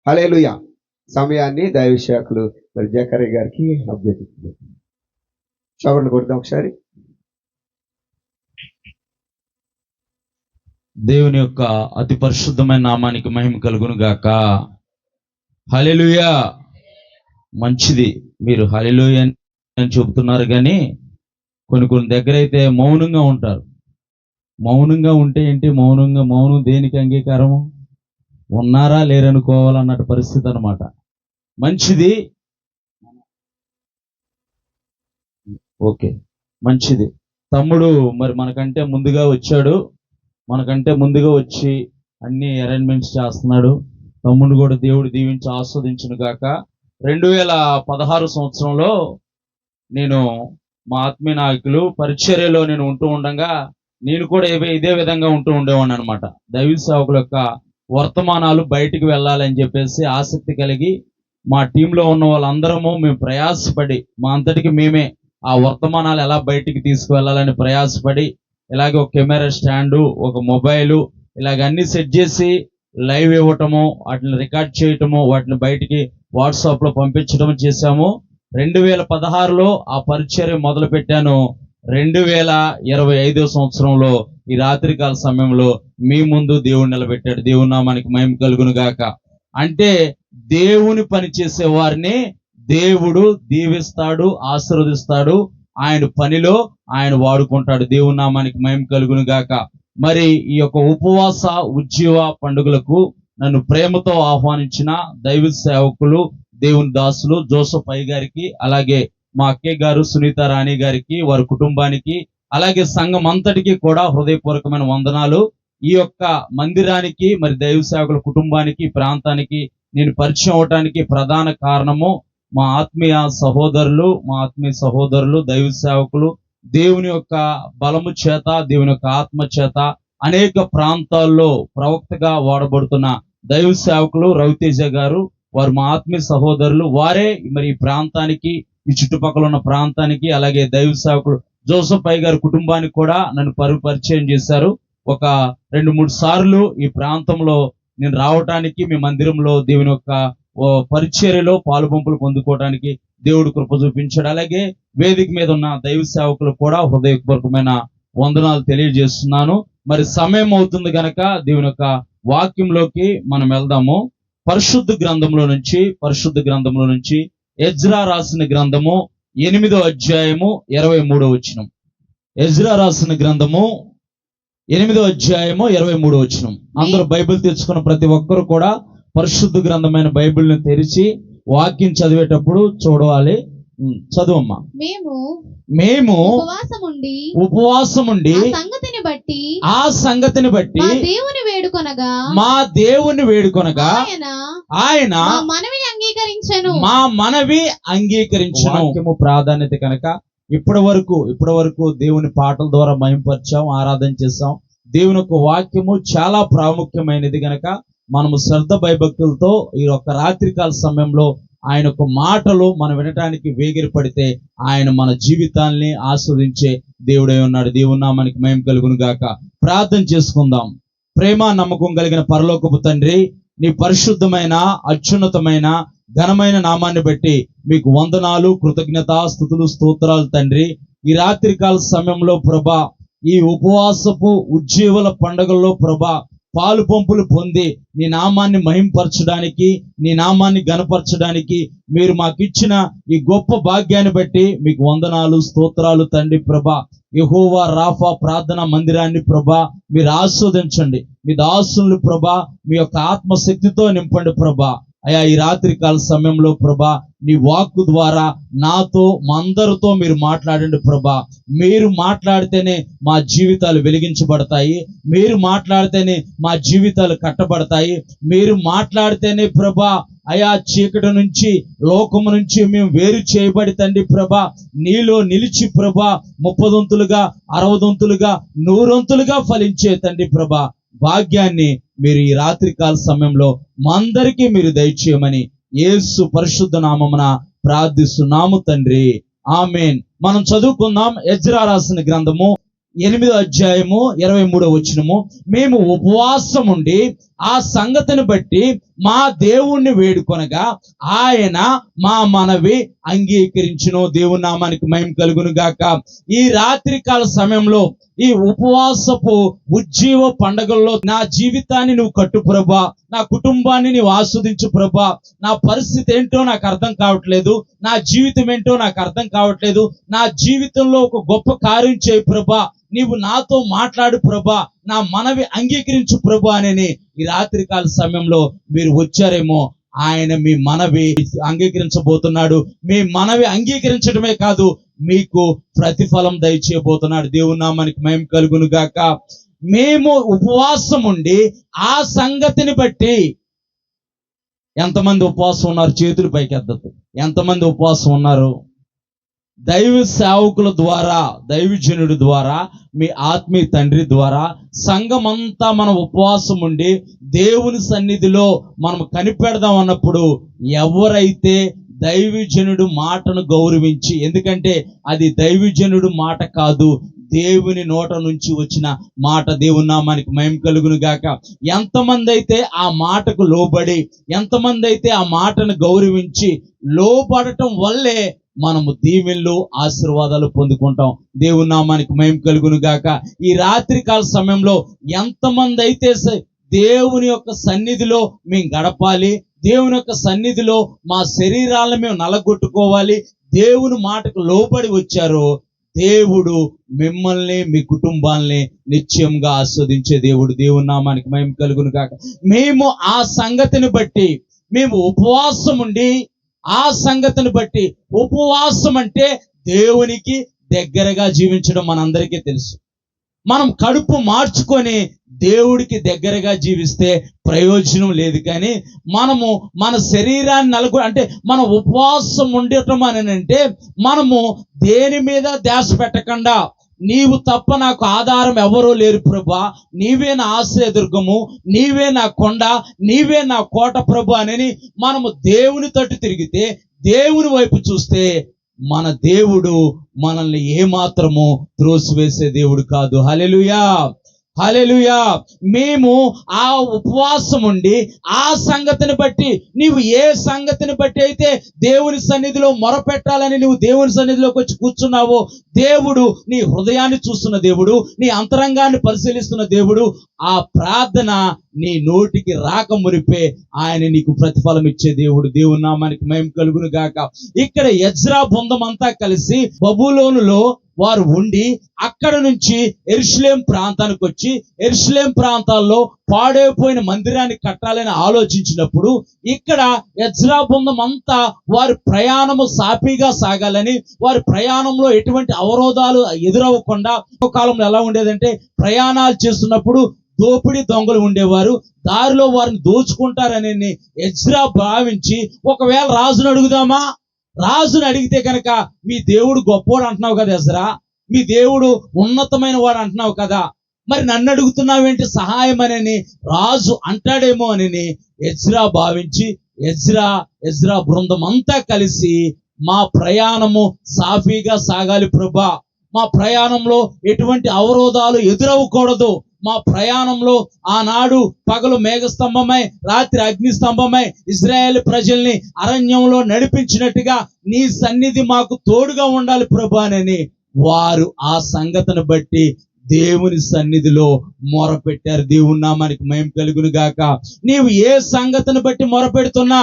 హల్లెలూయా. సమయాన్ని దైవ సేవకులు మరి జకరియా గారికి అభ్యర్థిస్తున్నారు. చవట్లు కొడదాం ఒకసారి. దేవుని యొక్క అతి పరిశుద్ధమైన నామానికి మహిమ కలుగును గాక. హల్లెలూయా. మంచిది, మీరు హల్లెలూయా అని చెబుతున్నారు, కానీ కొన్ని దగ్గర అయితే మౌనంగా ఉంటారు. మౌనంగా ఉంటే ఏంటి? మౌనం దేనికి అంగీకారము? ఉన్నారా లేరనుకోవాలన్నట్టు పరిస్థితి అన్నమాట. మంచిది, ఓకే, మంచిది. తమ్ముడు మరి మనకంటే ముందుగా వచ్చాడు, మనకంటే ముందుగా వచ్చి అన్ని అరేంజ్మెంట్స్ చేస్తున్నాడు. తమ్ముడు కూడా దేవుడు దీవించి ఆస్వాదించును గాక. 2016 సంవత్సరంలో నేను మా ఆత్మీయ నాయకులు పరిచర్యలో నేను ఉంటూ ఉండగా నేను కూడా ఇదే విధంగా ఉంటూ ఉండేవాడిని అనమాట. దైవ సేవకుల యొక్క వర్తమానాలు బయటికి వెళ్ళాలని చెప్పేసి ఆసక్తి కలిగి మా టీంలో ఉన్న వాళ్ళందరము మేము ప్రయాసపడి మా అంతటికి మేమే ఆ వర్తమానాలు ఎలా బయటికి తీసుకువెళ్ళాలని ప్రయాసపడి, ఇలాగే ఒక కెమెరా స్టాండు, ఒక మొబైలు, ఇలాగ అన్ని సెట్ చేసి లైవ్ ఇవ్వటము, వాటిని రికార్డ్ చేయటము, వాటిని బయటికి వాట్సాప్లో పంపించడం చేశాము. 2016లో ఆ పరిచర్య మొదలు పెట్టాను. 2025 సంవత్సరంలో ఈ రాత్రికాల సమయంలో మీ ముందు దేవుడు నిలబెట్టాడు. దేవుని నామానికి మహిమ కలుగును గాక. అంటే దేవుని పని చేసే వారిని దేవుడు దీవిస్తాడు, ఆశీర్వదిస్తాడు. ఆయన పనిలో ఆయన వాడుకుంటాడు. దేవుని నామానికి మహిమ కలుగును గాక. మరి ఈ యొక్క ఉపవాస ఉజ్జీవ పండుగలకు నన్ను ప్రేమతో ఆహ్వానించిన దైవ సేవకులు, దేవుని దాసులు జోసఫ్ అయ్య గారికి, అలాగే మా అక్కయ్య గారు సునీత రాణి గారికి, వారి కుటుంబానికి, అలాగే సంఘం అంతటికి కూడా హృదయపూర్వకమైన వందనాలు. ఈ యొక్క మందిరానికి మరి దైవ సేవకుల కుటుంబానికి, ప్రాంతానికి నేను పరిచయం అవటానికి ప్రధాన కారణము మా ఆత్మీయ సహోదరులు, దైవ సేవకులు, దేవుని యొక్క బలము చేత, దేవుని యొక్క ఆత్మ చేత అనేక ప్రాంతాల్లో ప్రవక్తగా వాడబడుతున్న దైవ సేవకులు రవితేజ గారు, వారు మా ఆత్మీయ సహోదరులు. వారే మరి ఈ ప్రాంతానికి, ఈ చుట్టుపక్కల ఉన్న ప్రాంతానికి, అలాగే దైవ సేవకులు జోసఫ్ అయ్య గారి కుటుంబానికి కూడా నన్ను పరిచయం చేశారు. ఒక 2-3 సార్లు ఈ ప్రాంతంలో నేను రావటానికి, మీ మందిరంలో దేవుని యొక్క పరిచర్యలో పాలుపంపులు పొందుకోవడానికి దేవుడు కృప చూపించాడు. అలాగే వేదిక మీద ఉన్న దైవ సేవకులు కూడా హృదయపూర్వకమైన వందనాలు తెలియజేస్తున్నాను. మరి సమయం అవుతుంది గనక దేవుని యొక్క వాక్యంలోకి మనం వెళ్దాము. పరిశుద్ధ గ్రంథంలో నుంచి ఎజ్రా రాసిన గ్రంథము 8వ అధ్యాయము 23వ వచనం. ఎజ్రా రాసిన గ్రంథము 8వ అధ్యాయము 23వ వచనం. అందరూ బైబిల్ తెచ్చుకున్న ప్రతి ఒక్కరు కూడా పరిశుద్ధ గ్రంథమైన బైబిల్ని తెరిచి వాక్యం చదివేటప్పుడు చూడాలి. చదువమ్మా. మేము ఉపవాసముండి ఆ సంగతిని బట్టి మా దేవుని వేడుకొనగా ఆయన మా మనవి అంగీకరించును. వాక్యము ప్రాధాన్యత కనుక ఇప్పటి వరకు దేవుని పాటల ద్వారా మహింపరిచాం, ఆరాధన చేశాం. దేవుని యొక్క వాక్యము చాలా ప్రాముఖ్యమైనది గనక మనము శ్రద్ధ భయభక్తులతో ఈ యొక్క రాత్రికాల సమయంలో ఆయన యొక్క మాటలు మనం వినటానికి వేగిరపడితే ఆయన మన జీవితాల్ని ఆస్వాదించే దేవుడై ఉన్నాడు. దేవుని నామానికి మహిమ కలుగును గాక. ప్రార్థన చేసుకుందాం. ప్రేమ నమ్మకం కలిగిన పరలోకపు తండ్రి, నీ పరిశుద్ధమైన, అత్యున్నతమైన, ఘనమైన నామాన్ని బట్టి మీకు వందనాలు, కృతజ్ఞత, స్తుతులు, స్తోత్రాలు తండ్రి. ఈ రాత్రికాల సమయంలో ప్రభా, ఈ ఉపవాసపు ఉజ్జీవుల పండుగల్లో ప్రభా పాలు పంపులు పొంది నీ నామాన్ని మహింపరచడానికి, నీ నామాన్ని గణపరచడానికి మీరు మాకు ఇచ్చిన ఈ గొప్ప భాగ్యాన్ని బట్టి మీకు వందనాలు, స్తోత్రాలు తండ్రి. ప్రభా, యెహోవా రాఫా ప్రార్థనా మందిరాన్ని ప్రభా మీరు ఆస్వాదించండి. మీ దాసులు ప్రభా మీ యొక్క ఆత్మశక్తితో నింపండి ప్రభా. అయా ఈ రాత్రికాల సమయంలో ప్రభా నీ వాక్కు ద్వారా నాతో, మా అందరితో మీరు మాట్లాడండి ప్రభా. మీరు మాట్లాడితేనే మా జీవితాలు వెలిగించబడతాయి. మీరు మాట్లాడితేనే మా జీవితాలు కట్టబడతాయి. మీరు మాట్లాడితేనే ప్రభా అయా చీకటి నుంచి, లోకము నుంచి మేము వేరు చేయబడి తండ్రి ప్రభా నీలో నిలిచి ప్రభా 30 60 100 ఫలించే తండ్రి ప్రభా భాగ్యాన్ని మీరు ఈ రాత్రికాల సమయంలో మా అందరికీ మీరు దయచేయమని యేసు పరిశుద్ధ నామమున ప్రార్థిస్తున్నాము తండ్రి. ఆమేన్. మనం చదువుకుందాం. ఎజ్రా రాసిన గ్రంథము 8వ అధ్యాయము 23వ వచనము. మేము ఉపవాసం ఉండి ఆ సంగతిని బట్టి మా దేవుణ్ణి వేడుకొనగా ఆయన మా మనవి అంగీకరించును. దేవుని నామానికి మహిమ కలుగును గాక. ఈ రాత్రికాల సమయంలో ఈ ఉపవాసపు ఉజ్జీవ పండగల్లో నా జీవితాన్ని నువ్వు కట్టు ప్రభా, నా కుటుంబాన్ని నువ్వు ఆస్వాదించు ప్రభా, నా పరిస్థితి ఏంటో నాకు అర్థం కావట్లేదు, నా జీవితం ఏంటో నాకు అర్థం కావట్లేదు, నా జీవితంలో ఒక గొప్ప కార్యం చేయి ప్రభా, నీవు నాతో మాట్లాడు ప్రభా, నా మనవి అంగీకరించు ప్రభా అని ఈ రాత్రికాల సమయంలో మీరు వచ్చారేమో, ఆయన మీ మనవి అంగీకరించబోతున్నాడు. మీ మనవి అంగీకరించడమే కాదు, మీకు ప్రతిఫలం దయచేయబోతున్నాడు. దేవుని నామానికి మహిమ కలుగును గాక. మేము ఉపవాసం ఉండి ఆ సంగతిని బట్టి, ఎంతమంది ఉపవాసం ఉన్నారు? చేతులు పైకెద్దదు. ఎంతమంది ఉపవాసం ఉన్నారు? దైవ సేవకుల ద్వారా, దైవజనుడి ద్వారా, మీ ఆత్మీయ తండ్రి ద్వారా సంఘమంతా మనం ఉపవాసం ఉండి దేవుని సన్నిధిలో మనం కనిపెడదాం అన్నప్పుడు, ఎవరైతే దైవజనుడు మాటను గౌరవించి, ఎందుకంటే అది దైవజనుడు మాట కాదు, దేవుని నోట నుంచి వచ్చిన మాట. దేవుని నామానికి మహిమ కలుగును గాక. ఎంతమంది అయితే ఆ మాటకు లోబడి, ఎంతమంది అయితే ఆ మాటను గౌరవించి లోబడటం వల్లే మనము దీవెనలు, ఆశీర్వాదాలు పొందుకుంటాం. దేవుని నామానికి మహిమ కలుగును గాక. ఈ రాత్రికాల సమయంలో ఎంతమంది అయితే దేవుని యొక్క సన్నిధిలో మేము గడపాలి, దేవుని యొక్క సన్నిధిలో మా శరీరాలను మేము నలగొట్టుకోవాలి, దేవుని మాటకు లోబడి వచ్చారో, దేవుడు మిమ్మల్ని, మీ కుటుంబాల్ని నిశ్చయంగా ఆస్వాదించే దేవుడు. దేవుని నామానికి మహిమ కలుగును గాక. మేము ఆ సంగతిని బట్టి, మేము ఉపవాసం ఉండి ఆ సంగతిని బట్టి, ఉపవాసం అంటే దేవునికి దగ్గరగా జీవించడం మనందరికీ తెలుసు. మనం కడుపు మార్చుకొని దేవుడికి దగ్గరగా జీవిస్తే ప్రయోజనం లేదు. కానీ మనము మన శరీరాన్ని అంటే మన ఉపవాసం ఉండటం అని అంటే, మనము దేని మీద ధ్యాస పెట్టకుండా, నీవు తప్ప నాకు ఆధారం ఎవరూ లేరు ప్రభా, నీవే నా ఆశ్రయదుర్గము, నీవే నా కొండ, నీవే నా కోట ప్రభా అని మనము దేవుని తట్టు తిరిగితే, దేవుని వైపు చూస్తే, మన దేవుడు మనల్ని ఏమాత్రము త్రోసివేసే దేవుడు కాదు. హల్లెలూయా, హల్లెలూయా. మేము ఆ ఉపవాసం ఉండి ఆ సంగతిని బట్టి, నీవు ఏ సంగతిని బట్టి అయితే దేవుని సన్నిధిలో మొరపెట్టాలని నువ్వు దేవుని సన్నిధిలోకి వచ్చి కూర్చున్నావో, దేవుడు నీ హృదయాన్ని చూస్తున్న దేవుడు, నీ అంతరంగాన్ని పరిశీలిస్తున్న దేవుడు. ఆ ప్రార్థన నీ నోటికి రాక మురిపే ఆయన నీకు ప్రతిఫలం ఇచ్చే దేవుడు. దేవుని నామానికి మహిమ కలుగును గాక. ఇక్కడ ఎజ్రా బృందం అంతా కలిసి బబులోనులో వారు ఉండి, అక్కడ నుంచి యెరూషలేము ప్రాంతానికి వచ్చి, యెరూషలేము ప్రాంతాల్లో పాడైపోయిన మందిరాన్ని కట్టాలని ఆలోచించినప్పుడు, ఇక్కడ ఎజ్రా బృందం అంతా వారి ప్రయాణము సాఫీగా సాగాలని, వారి ప్రయాణంలో ఎటువంటి అవరోధాలు ఎదురవ్వకుండా, ఒక కాలంలో ఎలా ఉండేదంటే, ప్రయాణాలు చేస్తున్నప్పుడు దోపిడీ దొంగలు ఉండేవారు, దారిలో వారిని దోచుకుంటారని ఎజ్రా భావించి, ఒకవేళ రాజును అడుగుదామా, రాజుని అడిగితే కనుక మీ దేవుడు గొప్పోడు అంటున్నావు కదా ఎజ్రా, మీ దేవుడు ఉన్నతమైన వాడు అంటున్నావు కదా, మరి నన్ను అడుగుతున్నావేంటి సహాయం అని రాజు అంటాడేమో అని ఎజ్రా భావించి, ఎజ్రా బృందం అంతా కలిసి, మా ప్రయాణము సాఫీగా సాగాలి ప్రభా, మా ప్రయాణంలో ఎటువంటి అవరోధాలు ఎదురవ్వకూడదు, మా ప్రయాణంలో ఆనాడు పగలు మేఘస్తంభమై రాత్రి అగ్నిస్తంభమై ఇశ్రాయేలు ప్రజల్ని అరణ్యంలో నడిపించినట్టుగా నీ సన్నిధి మాకు తోడుగా ఉండాలి ప్రభా అని వారు ఆ సంగతిని బట్టి దేవుని సన్నిధిలో మొరపెట్టారు. దేవుని నామానికి మహిమ కలుగును గాక. నీవు ఏ సంగతిని బట్టి మొరపెడుతున్నా,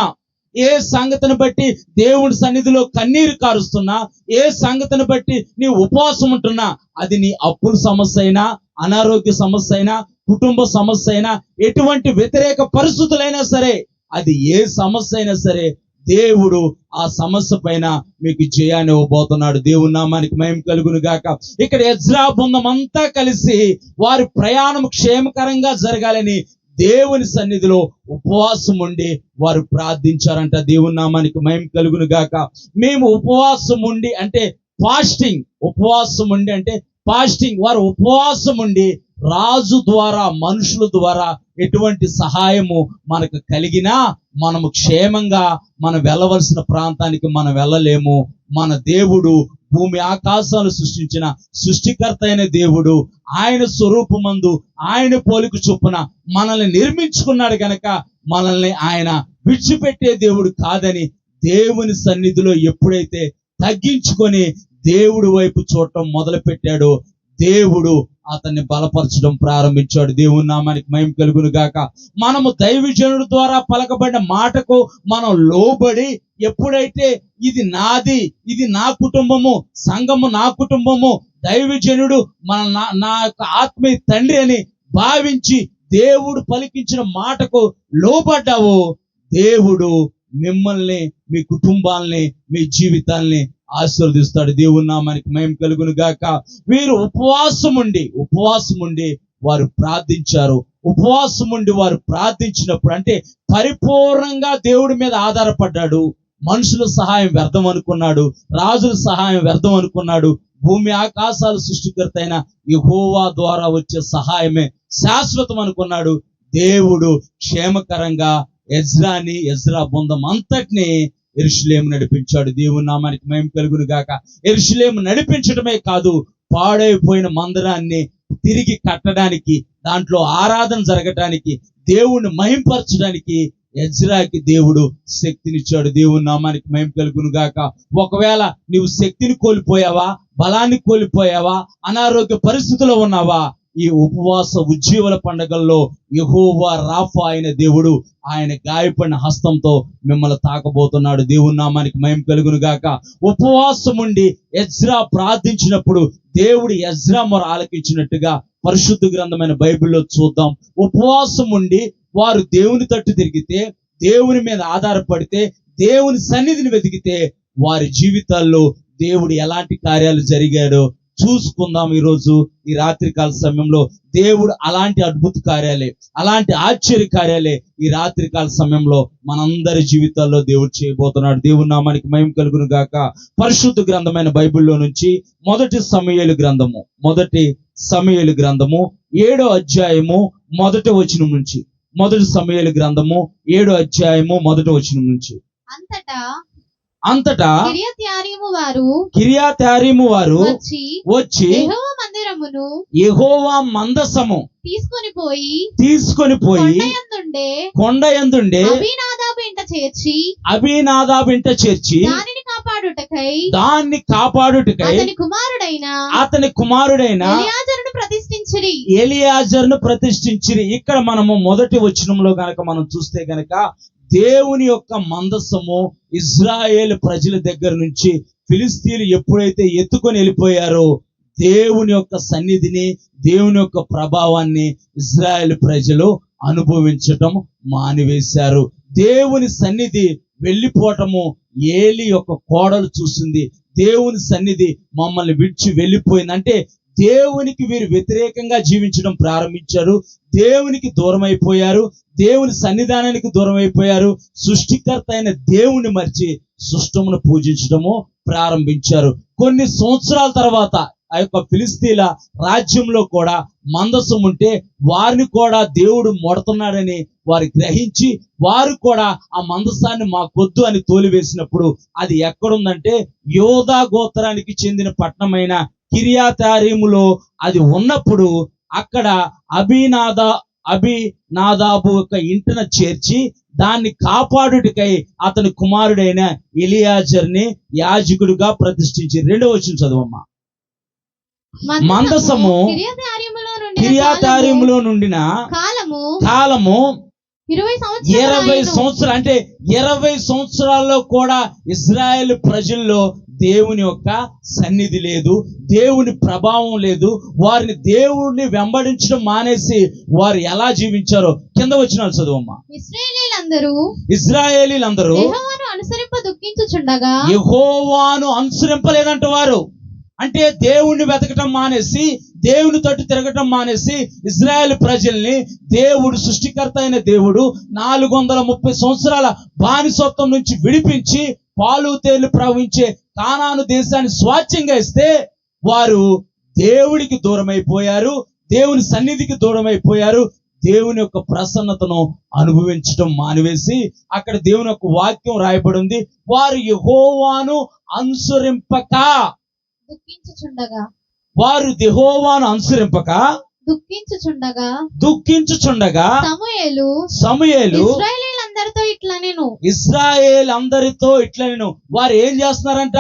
ఏ సంగతిని బట్టి దేవుడి సన్నిధిలో కన్నీరు కారుస్తున్నా, ఏ సంగతిని బట్టి నీ ఉపవాసం ఉంటున్నా, అది నీ అప్పుల సమస్య అయినా, అనారోగ్య సమస్య అయినా, కుటుంబ సమస్య అయినా, ఎటువంటి వ్యతిరేక పరిస్థితులైనా సరే, అది ఏ సమస్య అయినా సరే, దేవుడు ఆ సమస్య పైన మీకు జయాన్ని ఇవ్వబోతున్నాడు. దేవుని నామానికి మహిమ కలుగును గాక. ఇక్కడ ఎజ్రా బృందం అంతా కలిసి వారి ప్రయాణం క్షేమకరంగా జరగాలని దేవుని సన్నిధిలో ఉపవాసం ఉండి వారు ప్రార్థించారంట. దేవుని నామానికి మహిమ కలుగును గాక. మేము ఉపవాసం ఉండి అంటే ఫాస్టింగ్, ఉపవాసం ఉండి అంటే ఫాస్టింగ్. వారు ఉపవాసం ఉండి రాజు ద్వారా, మనుషుల ద్వారా ఎటువంటి సహాయము మనకు కలిగినా మనము క్షేమంగా మనం వెళ్ళవలసిన ప్రాంతానికి మనం వెళ్ళలేము. మన దేవుడు భూమి ఆకాశాలు సృష్టించిన సృష్టికర్త అయిన దేవుడు, ఆయన స్వరూపమందు ఆయన పోలిక చొప్పున మనల్ని నిర్మించుకున్నాడు గనక మనల్ని ఆయన విడిచిపెట్టే దేవుడు కాదని దేవుని సన్నిధిలో ఎప్పుడైతే తగ్గించుకొని దేవుడి వైపు చూడటం మొదలు పెట్టాడో దేవుడు అతన్ని బలపరచడం ప్రారంభించాడు. దేవుని నామానికి మహిమ కలుగును గాక. మనము దైవజనుడి ద్వారా పలకబడిన మాటకు మనం లోబడి ఎప్పుడైతే ఇది నాది, ఇది నా కుటుంబము, సంఘము నా కుటుంబము, దైవజనుడు నా యొక్క ఆత్మీయ తండ్రి అని భావించి దేవుడు పలికించిన మాటకు లోబడ్డావు, దేవుడు మిమ్మల్ని, మీ కుటుంబాల్ని, మీ జీవితాల్ని ఆశీర్వదిస్తాడు. దేవుని నామానికి మహిమ కలుగును గాక. వీరు ఉపవాసం ఉండి వారు ప్రార్థించారు. ఉపవాసం ఉండి వారు ప్రార్థించినప్పుడు అంటే పరిపూర్ణంగా దేవుడి మీద ఆధారపడ్డాడు. మనుషుల సహాయం వ్యర్థం అనుకున్నాడు, రాజుల సహాయం వ్యర్థం అనుకున్నాడు. భూమి ఆకాశాల సృష్టికర్త అయిన యెహోవా ద్వారా వచ్చే సహాయమే శాశ్వతం అనుకున్నాడు. దేవుడు క్షేమకరంగా ఎజ్రా బృందం అంతటిని యెరూషలేము నడిపించాడు. దేవుని నామానికి మహిమ కలుగును గాక. యెరూషలేము నడిపించడమే కాదు, పాడైపోయిన మందిరాన్ని తిరిగి కట్టడానికి, దాంట్లో ఆరాధన జరగటానికి, దేవుణ్ణి మహింపరచడానికి ఎజ్రాకి దేవుడు శక్తినిచ్చాడు. దేవుని నామానికి మహిమ కలుగును గాక. ఒకవేళ నీవు శక్తిని కోల్పోయావా, బలాన్ని కోల్పోయావా, అనారోగ్య పరిస్థితిలో ఉన్నావా, ఈ ఉపవాస ఉజ్జీవల పండుగల్లో యెహోవా రాఫా అయిన దేవుడు ఆయన గాయపడిన హస్తంతో మిమ్మల్ని తాకబోతున్నాడు. దేవుని నామానికి మహిమ కలుగును గాక. ఉపవాసం ఉండి ఎజ్రా ప్రార్థించినప్పుడు దేవుడు ఎజ్రా మొర ఆలకించినట్టుగా పరిశుద్ధ గ్రంథమైన బైబిల్లో చూద్దాం. ఉపవాసం ఉండి వారు దేవుని తట్టు తిరిగితే, దేవుని మీద ఆధారపడితే, దేవుని సన్నిధిని వెతికితే వారి జీవితాల్లో దేవుడు ఎలాంటి కార్యాలు జరిగాడో చూసుకుందాం. ఈరోజు ఈ రాత్రికాల సమయంలో దేవుడు అలాంటి అద్భుత కార్యాలే, అలాంటి ఆశ్చర్య కార్యాలే ఈ రాత్రికాల సమయంలో మనందరి జీవితాల్లో దేవుడు చేయబోతున్నాడు. దేవుని నామానికి మహిమ కలుగును గాక. పరిశుద్ధ గ్రంథమైన బైబిల్లో నుంచి మొదటి సమూయేలు గ్రంథము 7వ అధ్యాయము మొదటి వచనం నుంచి, మొదటి సమూయేలు గ్రంథము 7వ అధ్యాయము మొదటి వచనం నుంచి. అంతటా కిర్యత్యారీము వారు వచ్చి యెహోవా మందసము తీసుకొని పోయి కొండయందుండే అబీనాదాబు ఇంట చేర్చి దాన్ని కాపాడుటకై అతని కుమారుడైన ఎలియాజరును ప్రతిష్ఠించిరి. ఇక్కడ మనము మొదటి వచనంలో గనక మనం చూస్తే గనక దేవుని యొక్క మందసము ఇజ్రాయేల్ ప్రజల దగ్గర నుంచి ఫిలిస్తీన్లు ఎప్పుడైతే ఎత్తుకొని వెళ్ళిపోయారో దేవుని యొక్క సన్నిధిని, దేవుని యొక్క ప్రభావాన్ని ఇజ్రాయేల్ ప్రజలు అనుభవించటం మానివేశారు. దేవుని సన్నిధి వెళ్ళిపోవటము ఏలి యొక్క కోడలు చూసింది. దేవుని సన్నిధి మమ్మల్ని విడిచి వెళ్ళిపోయింది అంటే దేవునికి వీరు వ్యతిరేకంగా జీవించడం ప్రారంభించారు. దేవునికి దూరం అయిపోయారు, దేవుని సన్నిధానానికి దూరం అయిపోయారు. సృష్టికర్త అయిన దేవుని మర్చి సృష్టమును పూజించడము ప్రారంభించారు. కొన్ని సంవత్సరాల తర్వాత ఆ యొక్క ఫిలిస్తీన్ల రాజ్యంలో కూడా మందసం ఉంటే వారిని కూడా దేవుడు మొడుతున్నాడని వారు గ్రహించి వారు కూడా ఆ మందసాన్ని మాకొద్దు అని తోలివేసినప్పుడు అది ఎక్కడుందంటే యోధా గోత్రానికి చెందిన పట్టణమైన కిర్యత్యారీములో అది ఉన్నప్పుడు అక్కడ అబీనాదాబు యొక్క ఇంటిన చేర్చి దాన్ని కాపాడుటకై అతని కుమారుడైన ఎలియాజర్ని యాజకుడిగా ప్రతిష్ఠించి. 2వ వచనం చదవమ్మా. మందసము కిర్యత్యారీములో నుండిన కాలము 20 సంవత్సరాలు అంటే 20 సంవత్సరాల్లో కూడా ఇజ్రాయెల్ ప్రజల్లో దేవుని యొక్క సన్నిధి లేదు, దేవుని ప్రభావం లేదు. వారిని దేవుడిని వెంబడించడం మానేసి వారు ఎలా జీవించారో కింద వచనాలు చదువమ్మా. ఇశ్రాయేలీలందరూ యెహోవాను అనుసరింపలేదంట. వారు అంటే దేవుణ్ణి వెతకటం మానేసి, దేవుని తట్టు తిరగటం మానేసి ఇజ్రాయెల్ ప్రజల్ని దేవుడు, సృష్టికర్త అయిన దేవుడు 430 సంవత్సరాల బానిసత్వం నుంచి విడిపించి పాలు తేళ్లు ప్రవహించే కానాను దేశాన్ని స్వాచ్ఛంగా ఇస్తే వారు దేవుడికి దూరం అయిపోయారు, దేవుని సన్నిధికి దూరం అయిపోయారు, దేవుని యొక్క ప్రసన్నతను అనుభవించడం మానివేసి, అక్కడ దేవుని యొక్క వాక్యం రాయబడి ఉంది, వారు యెహోవాను అనుసరింపక దుఃఖించుచుండగా వారు యెహోవాను అనుసరింపక దుఃఖించుచుండగా సమూయేలు ఇశ్రాయేలు అందరితో ఇట్లా నేను వారు ఏం చేస్తున్నారంట?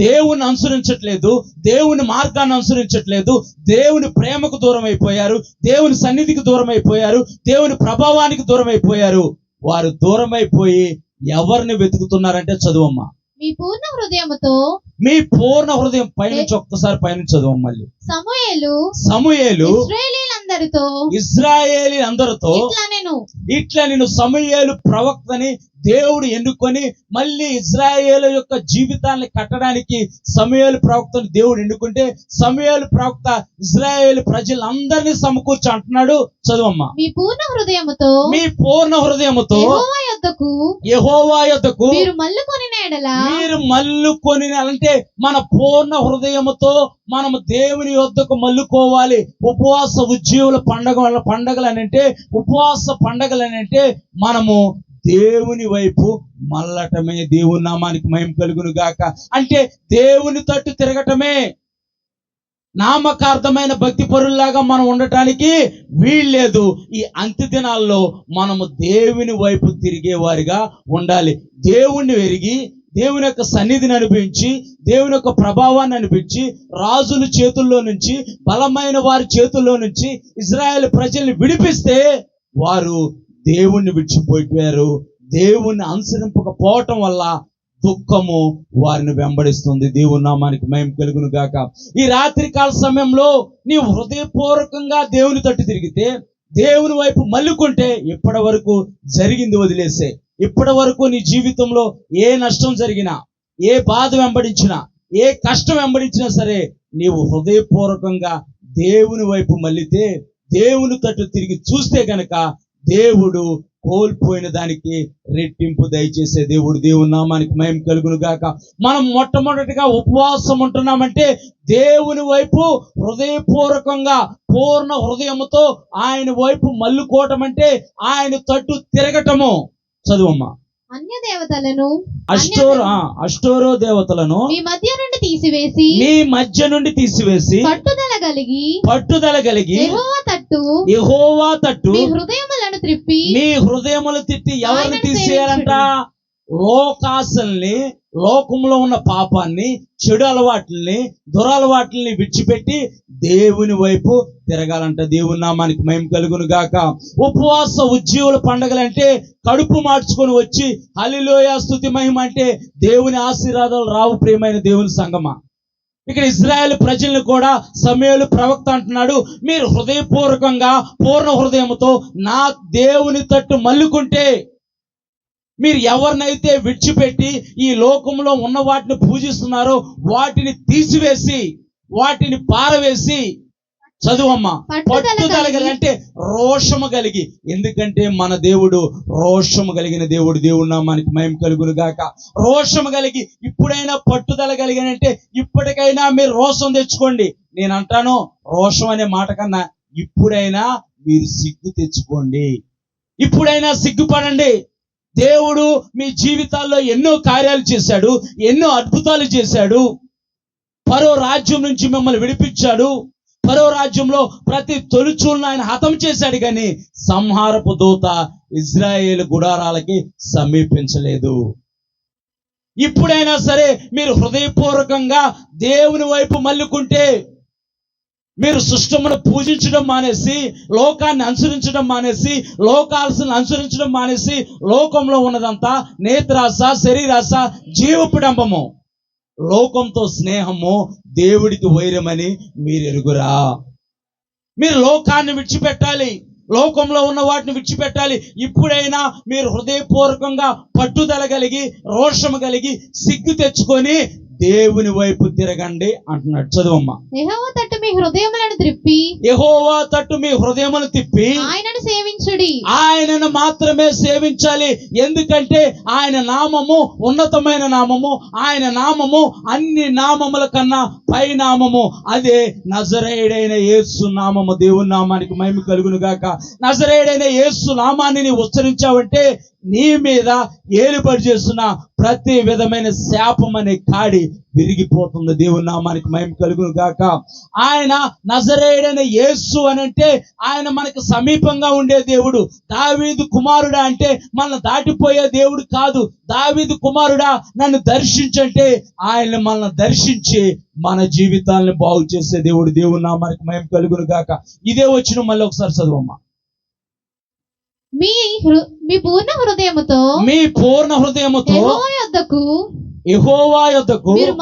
దేవుని అనుసరించట్లేదు, దేవుని మార్గాన్ని అనుసరించట్లేదు, దేవుని ప్రేమకు దూరం అయిపోయారు, దేవుని సన్నిధికి దూరం అయిపోయారు, దేవుని ప్రభావానికి దూరం అయిపోయారు. వారు దూరం అయిపోయి ఎవరిని వెతుకుతున్నారంటే, చదువమ్మా, మీ పూర్ణ హృదయముతో, మీ పూర్ణ హృదయం పైనుంచి ఒక్కసారి పైనుంచి చదువు మళ్ళీ. సమూయేలు ఇశ్రాయేలీ అందరితో ఇట్లా నేను సమూయేలు ప్రవక్తని దేవుడు ఎన్నుకొని మళ్ళీ ఇశ్రాయేలు యొక్క జీవితాన్ని కట్టడానికి సమూయేలు ప్రవక్తని దేవుడు ఎన్నుకుంటే, సమూయేలు ప్రవక్త ఇశ్రాయేలు ప్రజలందరినీ సమకూర్చి అంటున్నాడు, చదువమ్మా, మీ పూర్ణ హృదయముతో యెహోవా యొద్దకు మీరు మల్లుకొని అంటే మన పూర్ణ హృదయముతో మనము దేవుని యొద్దకు మల్లుకోవాలి. ఉపవాస ఉజ్జీవుల పండగలు అని అంటే, ఉపవాస పండగలు అని అంటే మనము దేవుని వైపు మల్లటమే. దేవుని నామానికి మహిమ కలుగును గాక. అంటే దేవుని తట్టు తిరగటమే. నామకార్థమైన భక్తి పరుల్లాగా మనం ఉండటానికి వీల్లేదు. ఈ అంత్య దినాల్లో మనము దేవుని వైపు తిరిగే వారిగా ఉండాలి. దేవుణ్ణి ఎరిగి, దేవుని యొక్క సన్నిధిని అనిపించి, దేవుని యొక్క ప్రభావాన్ని అనిపించి, రాజుల చేతుల్లో నుంచి, బలమైన వారి చేతుల్లో నుంచి ఇశ్రాయేలు ప్రజల్ని విడిపిస్తే వారు దేవుణ్ణి విడిచిపోయారు. దేవుణ్ణి అనుసరింపకపోవటం వల్ల దుఃఖము వారిని వెంబడిస్తుంది. దేవుని నామానికి మహిమ కలుగును గాక. ఈ రాత్రికాల సమయంలో నీవు హృదయపూర్వకంగా దేవుని తట్టు తిరిగితే, దేవుని వైపు మల్లుకుంటే, ఇప్పటి వరకు జరిగింది వదిలేసే. ఇప్పటి వరకు నీ జీవితంలో ఏ నష్టం జరిగినా, ఏ బాధ వెంబడించినా, ఏ కష్టం వెంబడించినా సరే, నీవు హృదయపూర్వకంగా దేవుని వైపు మళ్ళితే, దేవుని తట్టు తిరిగి చూస్తే గనక దేవుడు కోల్పోయిన దానికి రెట్టింపు దయచేసే దేవుడు. దేవుని నామానికి మహిమ కలుగును గాక. మనం మొట్టమొదటిగా ఉపవాసం ఉంటున్నామంటే దేవుని వైపు హృదయపూర్వకంగా పూర్ణ హృదయముతో ఆయన వైపు మల్లుకోవటం అంటే ఆయన తట్టు తిరగటము. చదువమ్మా. అన్య దేవతలను, అష్టోరో దేవతలను మీ మధ్య నుండి తీసివేసి పట్టుదల కలిగి యెహోవా తట్టు మీ హృదయములు తిప్పి ఎవరిని తీసేయాలంట? లోకాశల్ని, లోకంలో ఉన్న పాపాన్ని, చెడు అలవాట్లని, దురలవాట్లని విడిచిపెట్టి దేవుని వైపు తిరగాలంట. దేవుని నామానికి మహిమ కలుగును గాక. ఉపవాస ఉజ్జీవుల పండగలంటే కడుపు మార్చుకొని వచ్చి హల్లెలూయా స్తుతి మహిమ అంటే దేవుని ఆశీర్వాదాలు రావు. ప్రియమైన దేవుని సంగమా, ఇక్కడ ఇశ్రాయేలు ప్రజలను కూడా సమూయేలు ప్రవక్త అంటున్నాడు, మీరు హృదయపూర్వకంగా పూర్ణ హృదయముతో నా దేవుని తట్టు మల్లుకుంటే, మీరు ఎవరినైతే విడిచిపెట్టి ఈ లోకంలో ఉన్న వాటిని పూజిస్తున్నారో వాటిని తీసివేసి, వాటిని పారవేసి, చదువమ్మా, పట్టుదల కలిగి అంటే రోషము కలిగి. ఎందుకంటే మన దేవుడు రోషము కలిగిన దేవుడు. దేవుడి నామానికి మహిమ కలుగును గాక. రోషము కలిగి ఇప్పుడైనా పట్టుదల కలిగినంటే ఇప్పటికైనా మీరు రోషం తెచ్చుకోండి. నేను అంటాను, రోషం అనే మాట కన్నా ఇప్పుడైనా మీరు సిగ్గు తెచ్చుకోండి. ఇప్పుడైనా సిగ్గుపడండి. దేవుడు మీ జీవితాల్లో ఎన్నో కార్యాలు చేశాడు, ఎన్నో అద్భుతాలు చేశాడు. ఫరో రాజ్యం నుంచి మిమ్మల్ని విడిపించాడు. ఫరో రాజ్యంలో ప్రతి తొలిచూలను ఆయన హతం చేశాడు, కానీ సంహారపు దూత ఇశ్రాయేలు గుడారాలకి సమీపించలేదు. ఇప్పుడైనా సరే మీరు హృదయపూర్వకంగా దేవుని వైపు మల్లుకుంటే, మీరు సృష్టమును పూజించడం మానేసి, లోకాన్ని అనుసరించడం మానేసి, లోకాల్సిన అనుసరించడం మానేసి, లోకంలో ఉన్నదంతా నేత్రాశ, శరీరాశ, జీవపుడంబము, లోకంతో స్నేహము, దేవుడికి వైరమని మీరు ఎరుగురా. మీరు లోకాన్ని విడిచిపెట్టాలి, లోకంలో ఉన్న వాటిని విడిచిపెట్టాలి. ఇప్పుడైనా మీరు హృదయపూర్వకంగా పట్టుదల కలిగి, రోషము కలిగి, సిగ్గు తెచ్చుకొని దేవుని వైపు తిరగండి అంటున్నాడు. చదువమ్మా. యెహోవా తట్టు మీ హృదయములను త్రిప్పి యెహోవా తట్టు మీ హృదయమును తిప్పి ఆయనను సేవించుడి. ఆయనను మాత్రమే సేవించాలి. ఎందుకంటే ఆయన నామము ఉన్నతమైన నామము. ఆయన నామము అన్ని నామముల కన్నా పై నామము. అదే నజరేయుడైన యేసు నామము. దేవుని నామానికి మహిమ కలుగును గాక. నజరేయుడైన యేసు నామాన్ని నీవు ఉచ్చరించావంటే నీ మీద ఏలుబడి చేస్తున్న ప్రతి విధమైన శాపం అనే కాడి విరిగిపోతుంది. దేవుని నామానికి మహిమ కలుగును గాక. ఆయన నజరేయుడైన యేసు అనంటే ఆయన మనకు సమీపంగా ఉండే దేవుడు. దావీదు కుమారుడా అంటే మనల్ని దాటిపోయే దేవుడు కాదు. దావీదు కుమారుడా నన్ను దర్శించంటే ఆయన మనల్ని దర్శించి మన జీవితాలను బాగు చేసే దేవుడు. దేవుని నామానికి మహిమ కలుగును గాక. ఇదే వచ్చిన మళ్ళీ ఒకసారి చదువమ్మా. మీ పూర్ణ హృదయముతో యెహోవా యొద్దకు మీరు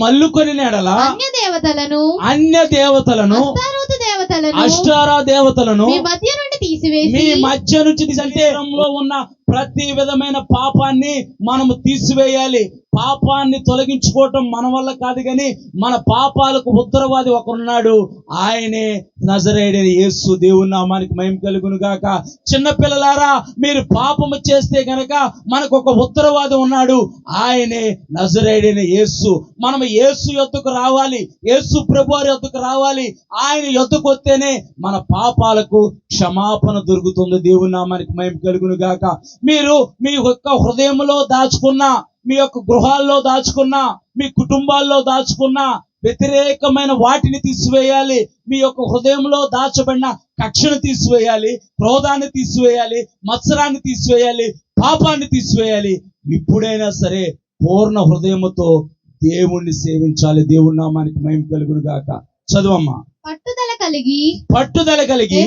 మల్లుకొని నెడల అన్య దేవతలను అష్టారా దేవతలను మీ మధ్య నుండి తీసివేసి శరీరంలో ఉన్న ప్రతి విధమైన పాపాన్ని మనము తీసివేయాలి. పాపాన్ని తొలగించుకోవటం మన వల్ల కాదు, కానీ మన పాపాలకు ఉత్తరవాది ఒకరున్నాడు. ఆయనే నజరేయుడైన యేసు. దేవుని నామానికి మహిమ కలుగును గాక. చిన్నపిల్లలారా, మీరు పాపము చేస్తే గనక మనకు ఒక ఉత్తరవాది ఉన్నాడు. ఆయనే నజరేయుడైన యేసు. మనం యేసు యొద్దకు రావాలి. యేసు ప్రభువారి యొద్దకు రావాలి. ఆయన యొద్దకు వస్తేనే మన పాపాలకు క్షమాపణ దొరుకుతుంది. దేవుని నామానికి మహిమ కలుగును గాక. మీరు మీ యొక్క హృదయంలో దాచుకున్న, మీ యొక్క గృహాల్లో దాచుకున్న, మీ కుటుంబాల్లో దాచుకున్న వ్యతిరేకమైన వాటిని తీసివేయాలి. మీ యొక్క హృదయంలో దాచబడిన కక్షను తీసివేయాలి, క్రోధాన్ని తీసివేయాలి, మత్సరాన్ని తీసివేయాలి, పాపాన్ని తీసివేయాలి. ఇప్పుడైనా సరే పూర్ణ హృదయముతో దేవుణ్ణి సేవించాలి. దేవుని నామానికి మహిమ కలుగును గాక. చదువమ్మా. పట్టుదల కలిగి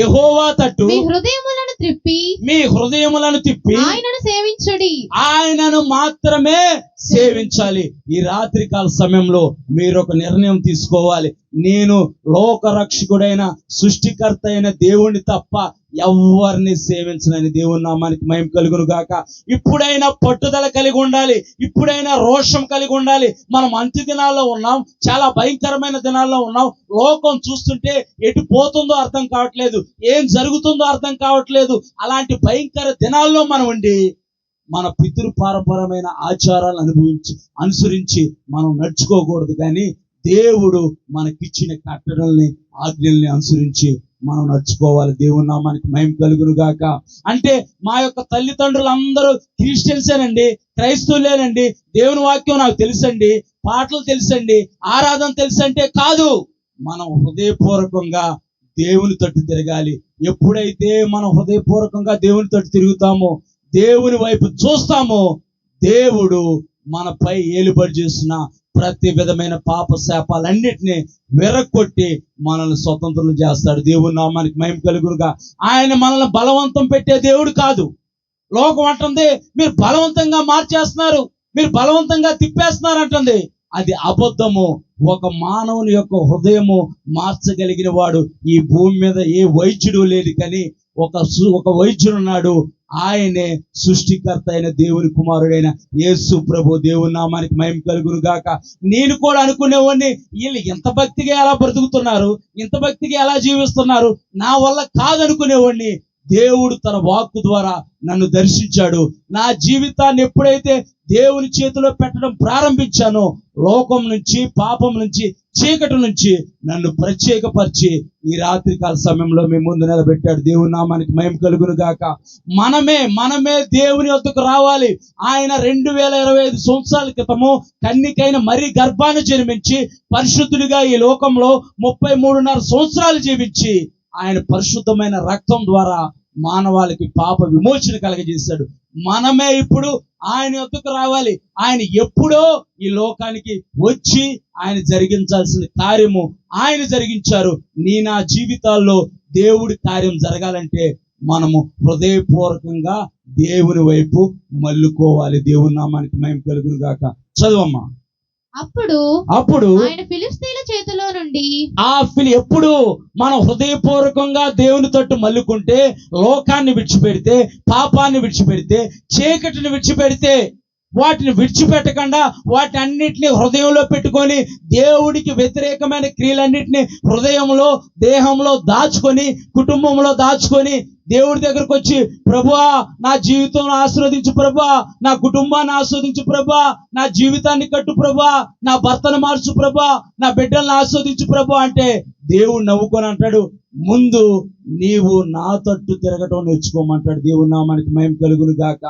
యెహోవా తట్టు మీ హృదయములను త్రిప్పి ఆయనను సేవించుడి. ఆయనను మాత్రమే సేవించాలి. ఈ రాత్రికాల సమయంలో మీరు ఒక నిర్ణయం తీసుకోవాలి. నేను లోకరక్షకుడైన సృష్టికర్త అయిన దేవుణ్ణి తప్ప ఎవరిని సేవించనని. దేవుని నామానికి మహిమ కలుగును గాక. ఇప్పుడైనా పట్టుదల కలిగి ఉండాలి. ఇప్పుడైనా రోషం కలిగి ఉండాలి. మనం అంత్య దినాల్లో ఉన్నాం. చాలా భయంకరమైన దినాల్లో ఉన్నాం. లోకం చూస్తుంటే ఎటు పోతుందో అర్థం కావట్లేదు, ఏం జరుగుతుందో అర్థం కావట్లేదు. అలాంటి భయంకర దినాల్లో మనం ఉండి మన పితృపారంపరమైన ఆచారాలను అనుసరించి మనం నడుచుకోకూడదు. కానీ దేవుడు మనకిచ్చిన కట్టడల్ని, ఆజ్ఞల్ని అనుసరించి మనం నడుచుకోవాలి. దేవుని నామానికి మహిమ కలుగును గాక. అంటే మా యొక్క తల్లిదండ్రులు అందరూ క్రిస్టియన్సేనండి, క్రైస్తవులేనండి, దేవుని వాక్యం నాకు తెలుసండి, పాటలు తెలుసండి, ఆరాధన తెలుసంటే కాదు. మనం హృదయపూర్వకంగా దేవుని తట్టు తిరగాలి. ఎప్పుడైతే మనం హృదయపూర్వకంగా దేవుని తట్టు తిరుగుతామో, దేవుని వైపు చూస్తామో, దేవుడు మనపై ఏలుబడి చేసిన ప్రతి విధమైన పాప శాపాలన్నిటినీ వెరక్కొట్టి మనల్ని స్వతంత్రం చేస్తాడు. దేవుని నామానికి మహిమ కలుగునుగా. ఆయన మనల్ని బలవంతం పెట్టే దేవుడు కాదు. లోకం అంటుంది మీరు బలవంతంగా మార్చేస్తున్నారు, మీరు బలవంతంగా తిప్పేస్తున్నారు అంటుంది. అది అబద్ధము. ఒక మానవుని యొక్క హృదయము మార్చగలిగిన వాడు ఈ భూమి మీద ఏ వైద్యుడు లేదు, కానీ ఒక వైద్యుడు ఉన్నాడు. ఆయనే సృష్టికర్త అయిన దేవుని కుమారుడైన యేసు ప్రభు. దేవుని నామానికి మహిమ కలుగును గాక. నేను కూడా అనుకునేవాడిని, వీళ్ళు ఇంత భక్తిగా ఎలా బ్రతుకుతున్నారు, ఇంత భక్తిగా ఎలా జీవిస్తున్నారు, నా వల్ల కాదనుకునేవాడిని. దేవుడు తన వాక్కు ద్వారా నన్ను దర్శించాడు. నా జీవితాన్ని ఎప్పుడైతే దేవుని చేతిలో పెట్టడం ప్రారంభించానో, లోకం నుంచి, పాపం నుంచి, చీకటి నుంచి నన్ను ప్రత్యేకపరిచి ఈ రాత్రికాల సమయంలో మీ ముందు నిలబెట్టాడు. దేవుని నామానికి మహిమ కలుగును గాక. మనమే దేవుని వద్దకు రావాలి. ఆయన 2025 సంవత్సరాల క్రితము కన్నికైన మరి గర్భాన్ని జన్మించి పరిశుద్ధుడిగా ఈ లోకంలో 33.5 సంవత్సరాలు జీవించి ఆయన పరిశుద్ధమైన రక్తం ద్వారా మానవాళికి పాప విమోచన కలగజేశాడు. మనమే ఇప్పుడు ఆయన వద్దకు రావాలి. ఆయన ఎప్పుడో ఈ లోకానికి వచ్చి ఆయన జరిగించాల్సిన కార్యము ఆయన జరిగించారు. నా జీవితాల్లో దేవుడి కార్యం జరగాలంటే మనము హృదయపూర్వకంగా దేవుని వైపు మల్లుకోవాలి. దేవుని నామానికి మహిమ కలుగును గాక. చదువమ్మా. అప్పుడు ఆయన ఫిలిష్తీయుల చేతిలో నుండి ఎప్పుడు మనం హృదయపూర్వకంగా దేవుని తట్టు మల్లుకుంటే, లోకాన్ని విడిచిపెడితే, పాపాన్ని విడిచిపెడితే, చీకటిని విడిచిపెడితే, వాటిని విడిచిపెట్టకుండా వాటిని అన్నిటిని హృదయంలో పెట్టుకొని దేవుడికి వ్యతిరేకమైన క్రియలన్నిటిని హృదయంలో దేహంలో దాచుకొని కుటుంబంలో దాచుకొని దేవుడి దగ్గరకు వచ్చి ప్రభువా నా జీవితం ఆశీర్వదించు ప్రభువా, నా కుటుంబాన్ని ఆస్వాదించు ప్రభువా, నా జీవితాన్ని కట్టు ప్రభువా, నా భర్తను మార్చు ప్రభువా, నా బిడ్డలను ఆస్వాదించు ప్రభువా అంటే దేవుడు నవ్వుకొని అంటాడు, ముందు నీవు నా తట్టు తిరగటం నేర్చుకోమంటాడు. దేవుడి నామానికి మహిమ కలుగును గాక.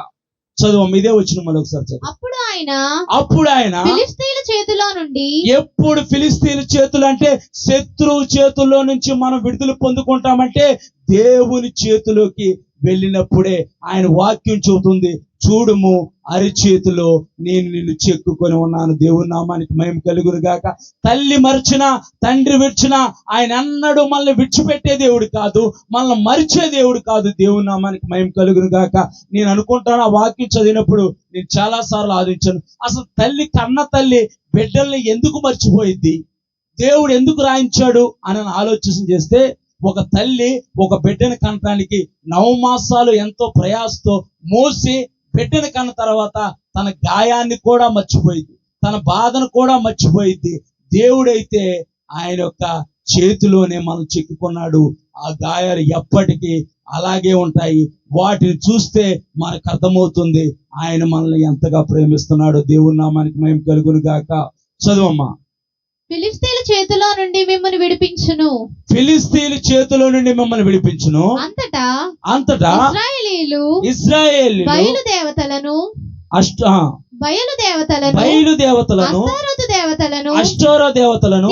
చదువు ఇదే వచ్చిన మరొకసారి చదువు. అప్పుడు ఆయన ఫిలిష్తీయుల చేతిలో నుండి, ఎప్పుడు ఫిలిష్తీయుల చేతులు అంటే శత్రువు చేతుల్లో నుంచి మనం విడుదల పొందుకుంటామంటే దేవుని చేతిలోకి వెళ్ళినప్పుడే. ఆయన వాక్యం చెబుతుంది, చూడుము అరిచేతిలో నేను నిన్ను చెక్కుకొని ఉన్నాను. దేవుని నామానికి మహిమ కలుగును గాక. తల్లి మరిచినా తండ్రి విడిచినా ఆయన అన్నడు మనల్ని విడిచిపెట్టే దేవుడు కాదు, మనల్ని మరిచే దేవుడు కాదు. దేవుని నామానికి మహిమ కలుగును గాక. నేను అనుకుంటాను, ఆ వాక్యం చదివినప్పుడు నేను చాలా సార్లు ఆలోచించాను, అసలు తల్లి కన్న తల్లి బిడ్డల్ని ఎందుకు మర్చిపోయింది, దేవుడు ఎందుకు రాయించాడు అని ఆలోచన చేస్తే, ఒక తల్లి ఒక బిడ్డను కనటానికి 9 మాసాలు ఎంతో ప్రయాసతో మోసి బిడ్డను కన్న తర్వాత తన గాయాన్ని కూడా మర్చిపోయింది, తన బాధను కూడా మర్చిపోయింది. దేవుడైతే ఆయన యొక్క చేతిలోనే మనం చిక్కుకున్నాడు. ఆ గాయాలు ఎప్పటికీ అలాగే ఉంటాయి. వాటిని చూస్తే మనకు అర్థమవుతుంది ఆయన మనల్ని ఎంతగా ప్రేమిస్తున్నాడు. దేవుని నామానికి మహిమ కలుగును గాక. చదువమ్మా. ఫిలిష్తీయుల చేతిలో నుండి మిమ్మల్ని విడిపించును. ఫిలిష్తీయుల చేతిలో నుండి మిమ్మల్ని విడిపించును. అంతటా ఇశ్రాయేలీయులు బయలు దేవతలను అష్టోర దేవతలను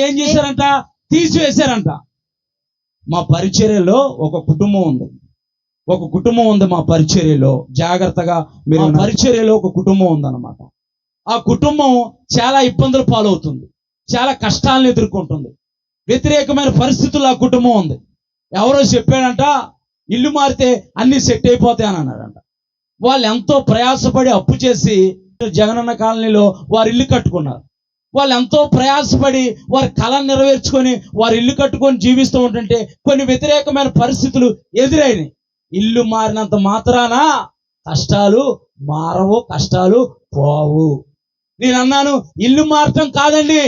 ఏం చేశారంట? తీసివేశారంట. మా పరిచర్యలో ఒక కుటుంబం ఉంది. మా పరిచర్యలో జాగ్రత్తగా మీరు, పరిచర్యలో ఒక కుటుంబం ఉందన్నమాట. ఆ కుటుంబం చాలా ఇబ్బందులు పాలవుతుంది, చాలా కష్టాలను ఎదుర్కొంటుంది, వ్యతిరేకమైన పరిస్థితుల్లో ఆ కుటుంబం ఉంది. ఎవరో చెప్పాడంట, ఇల్లు మారితే అన్ని సెట్ అయిపోతాయి అని అన్నాడంట. వాళ్ళు ఎంతో ప్రయాసపడి అప్పు చేసి జగనన్న కాలనీలో వారు ఇల్లు కట్టుకున్నారు. వాళ్ళు ఎంతో ప్రయాసపడి వారి కళను నెరవేర్చుకొని వారు ఇల్లు కట్టుకొని జీవిస్తూ ఉంటుంటే కొన్ని వ్యతిరేకమైన పరిస్థితులు ఎదురైనాయి. ఇల్లు మారినంత మాత్రాన కష్టాలు మారవు, కష్టాలు పోవు. నేను అన్నాను, ఇల్లు మారటం కాదండి,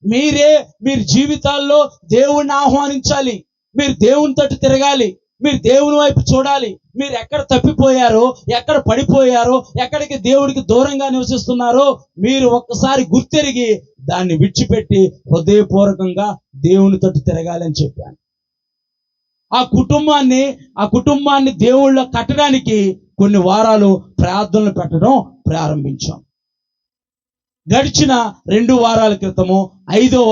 మీరు జీవితాల్లో దేవుణ్ణి ఆహ్వానించాలి, మీరు దేవుని తట్టు తిరగాలి, మీరు దేవుని వైపు చూడాలి. మీరు ఎక్కడ తప్పిపోయారో, ఎక్కడ పడిపోయారో, ఎక్కడికి దేవుడికి దూరంగా నివసిస్తున్నారో మీరు ఒక్కసారి గుర్తెరిగి దాన్ని విడిచిపెట్టి హృదయపూర్వకంగా దేవుని తట్టు తిరగాలి అని చెప్పాను. ఆ కుటుంబాన్ని దేవుళ్ళ కట్టడానికి కొన్ని వారాలు ప్రార్థనలు పెట్టడం ప్రారంభించాం. గడిచిన 2 వారాల క్రితము 5వ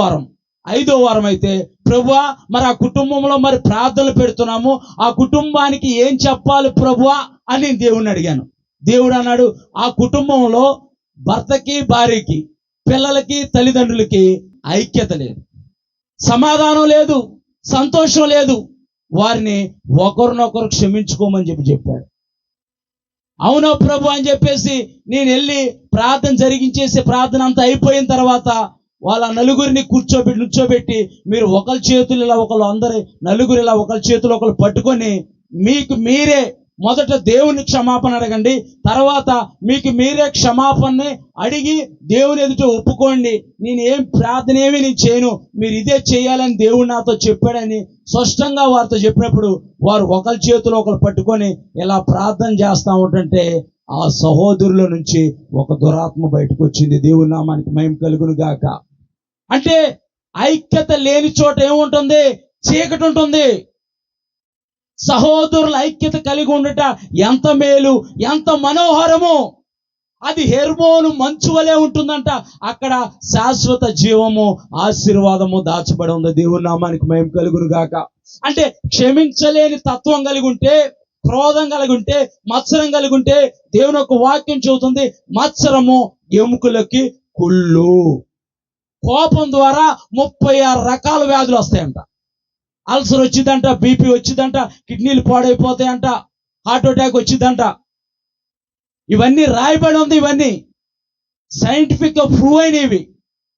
వారం అయితే, ప్రభువా మరి ఆ కుటుంబంలో మరి ప్రార్థనలు పెడుతున్నాము, ఆ కుటుంబానికి ఏం చెప్పాలి ప్రభువా అని దేవుణ్ణి అడిగాను. దేవుడు అన్నాడు, ఆ కుటుంబంలో భర్తకి భార్యకి పిల్లలకి తల్లిదండ్రులకి ఐక్యత లేదు, సమాధానం లేదు, సంతోషం లేదు. వారిని ఒకరినొకరు క్షమించుకోమని చెప్పాడు. అవునా ప్రభు అని చెప్పేసి నేను వెళ్ళి ప్రార్థన జరిగించేసి ప్రార్థన అంతా అయిపోయిన తర్వాత వాళ్ళ నలుగురిని నుంచోబెట్టి మీరు ఒకరి చేతులు ఇలా ఒకళ్ళు అందరి నలుగురు ఇలా ఒకరి చేతులు ఒకళ్ళు పట్టుకొని మీకు మీరే మొదట దేవుని క్షమాపణ అడగండి, తర్వాత మీకు మీరే క్షమాపణని అడిగి దేవుని ఎదుట ఒప్పుకోండి. నేను ప్రార్థన ఏమీ నేను చేయను, మీరు ఇదే చేయాలని దేవుడు నాతో చెప్పాడని స్పష్టంగా వారితో చెప్పినప్పుడు వారు ఒకరి చేతులు ఒకరు పట్టుకొని ఇలా ప్రార్థన చేస్తా ఉంటుంటే ఆ సహోదరుల నుంచి ఒక దురాత్మ బయటకు వచ్చింది. దేవుని నామానికి మహిమ కలుగును గాక. అంటే ఐక్యత లేని చోట ఏముంటుంది? చీకటి ఉంటుంది. సహోదరుల ఐక్యత కలిగి ఉండట ఎంత మేలు, ఎంత మనోహరము. అది హెర్మోను మంచు వలె ఉంటుందంట. అక్కడ శాశ్వత జీవము, ఆశీర్వాదము దాచబడి ఉంది. దేవుని నామానికి మహిమ కలుగును గాక. అంటే క్షమించలేని తత్వం కలిగి ఉంటే, క్రోధం కలిగి ఉంటే, మత్సరం కలిగి ఉంటే దేవుని ఒక వాక్యం చెబుతుంది, మత్సరము ఎముకలకి కుళ్ళు. కోపం ద్వారా 36 రకాల వ్యాధులు వస్తాయంట. అల్సర్ వచ్చిందంట, బీపీ వచ్చిందంట, కిడ్నీలు పాడైపోతాయంట, హార్ట్ అటాక్ వచ్చిందంట. ఇవన్నీ రాయబడి ఉంది. ఇవన్నీ సైంటిఫిక్ గా ప్రూవ్ అయినవి.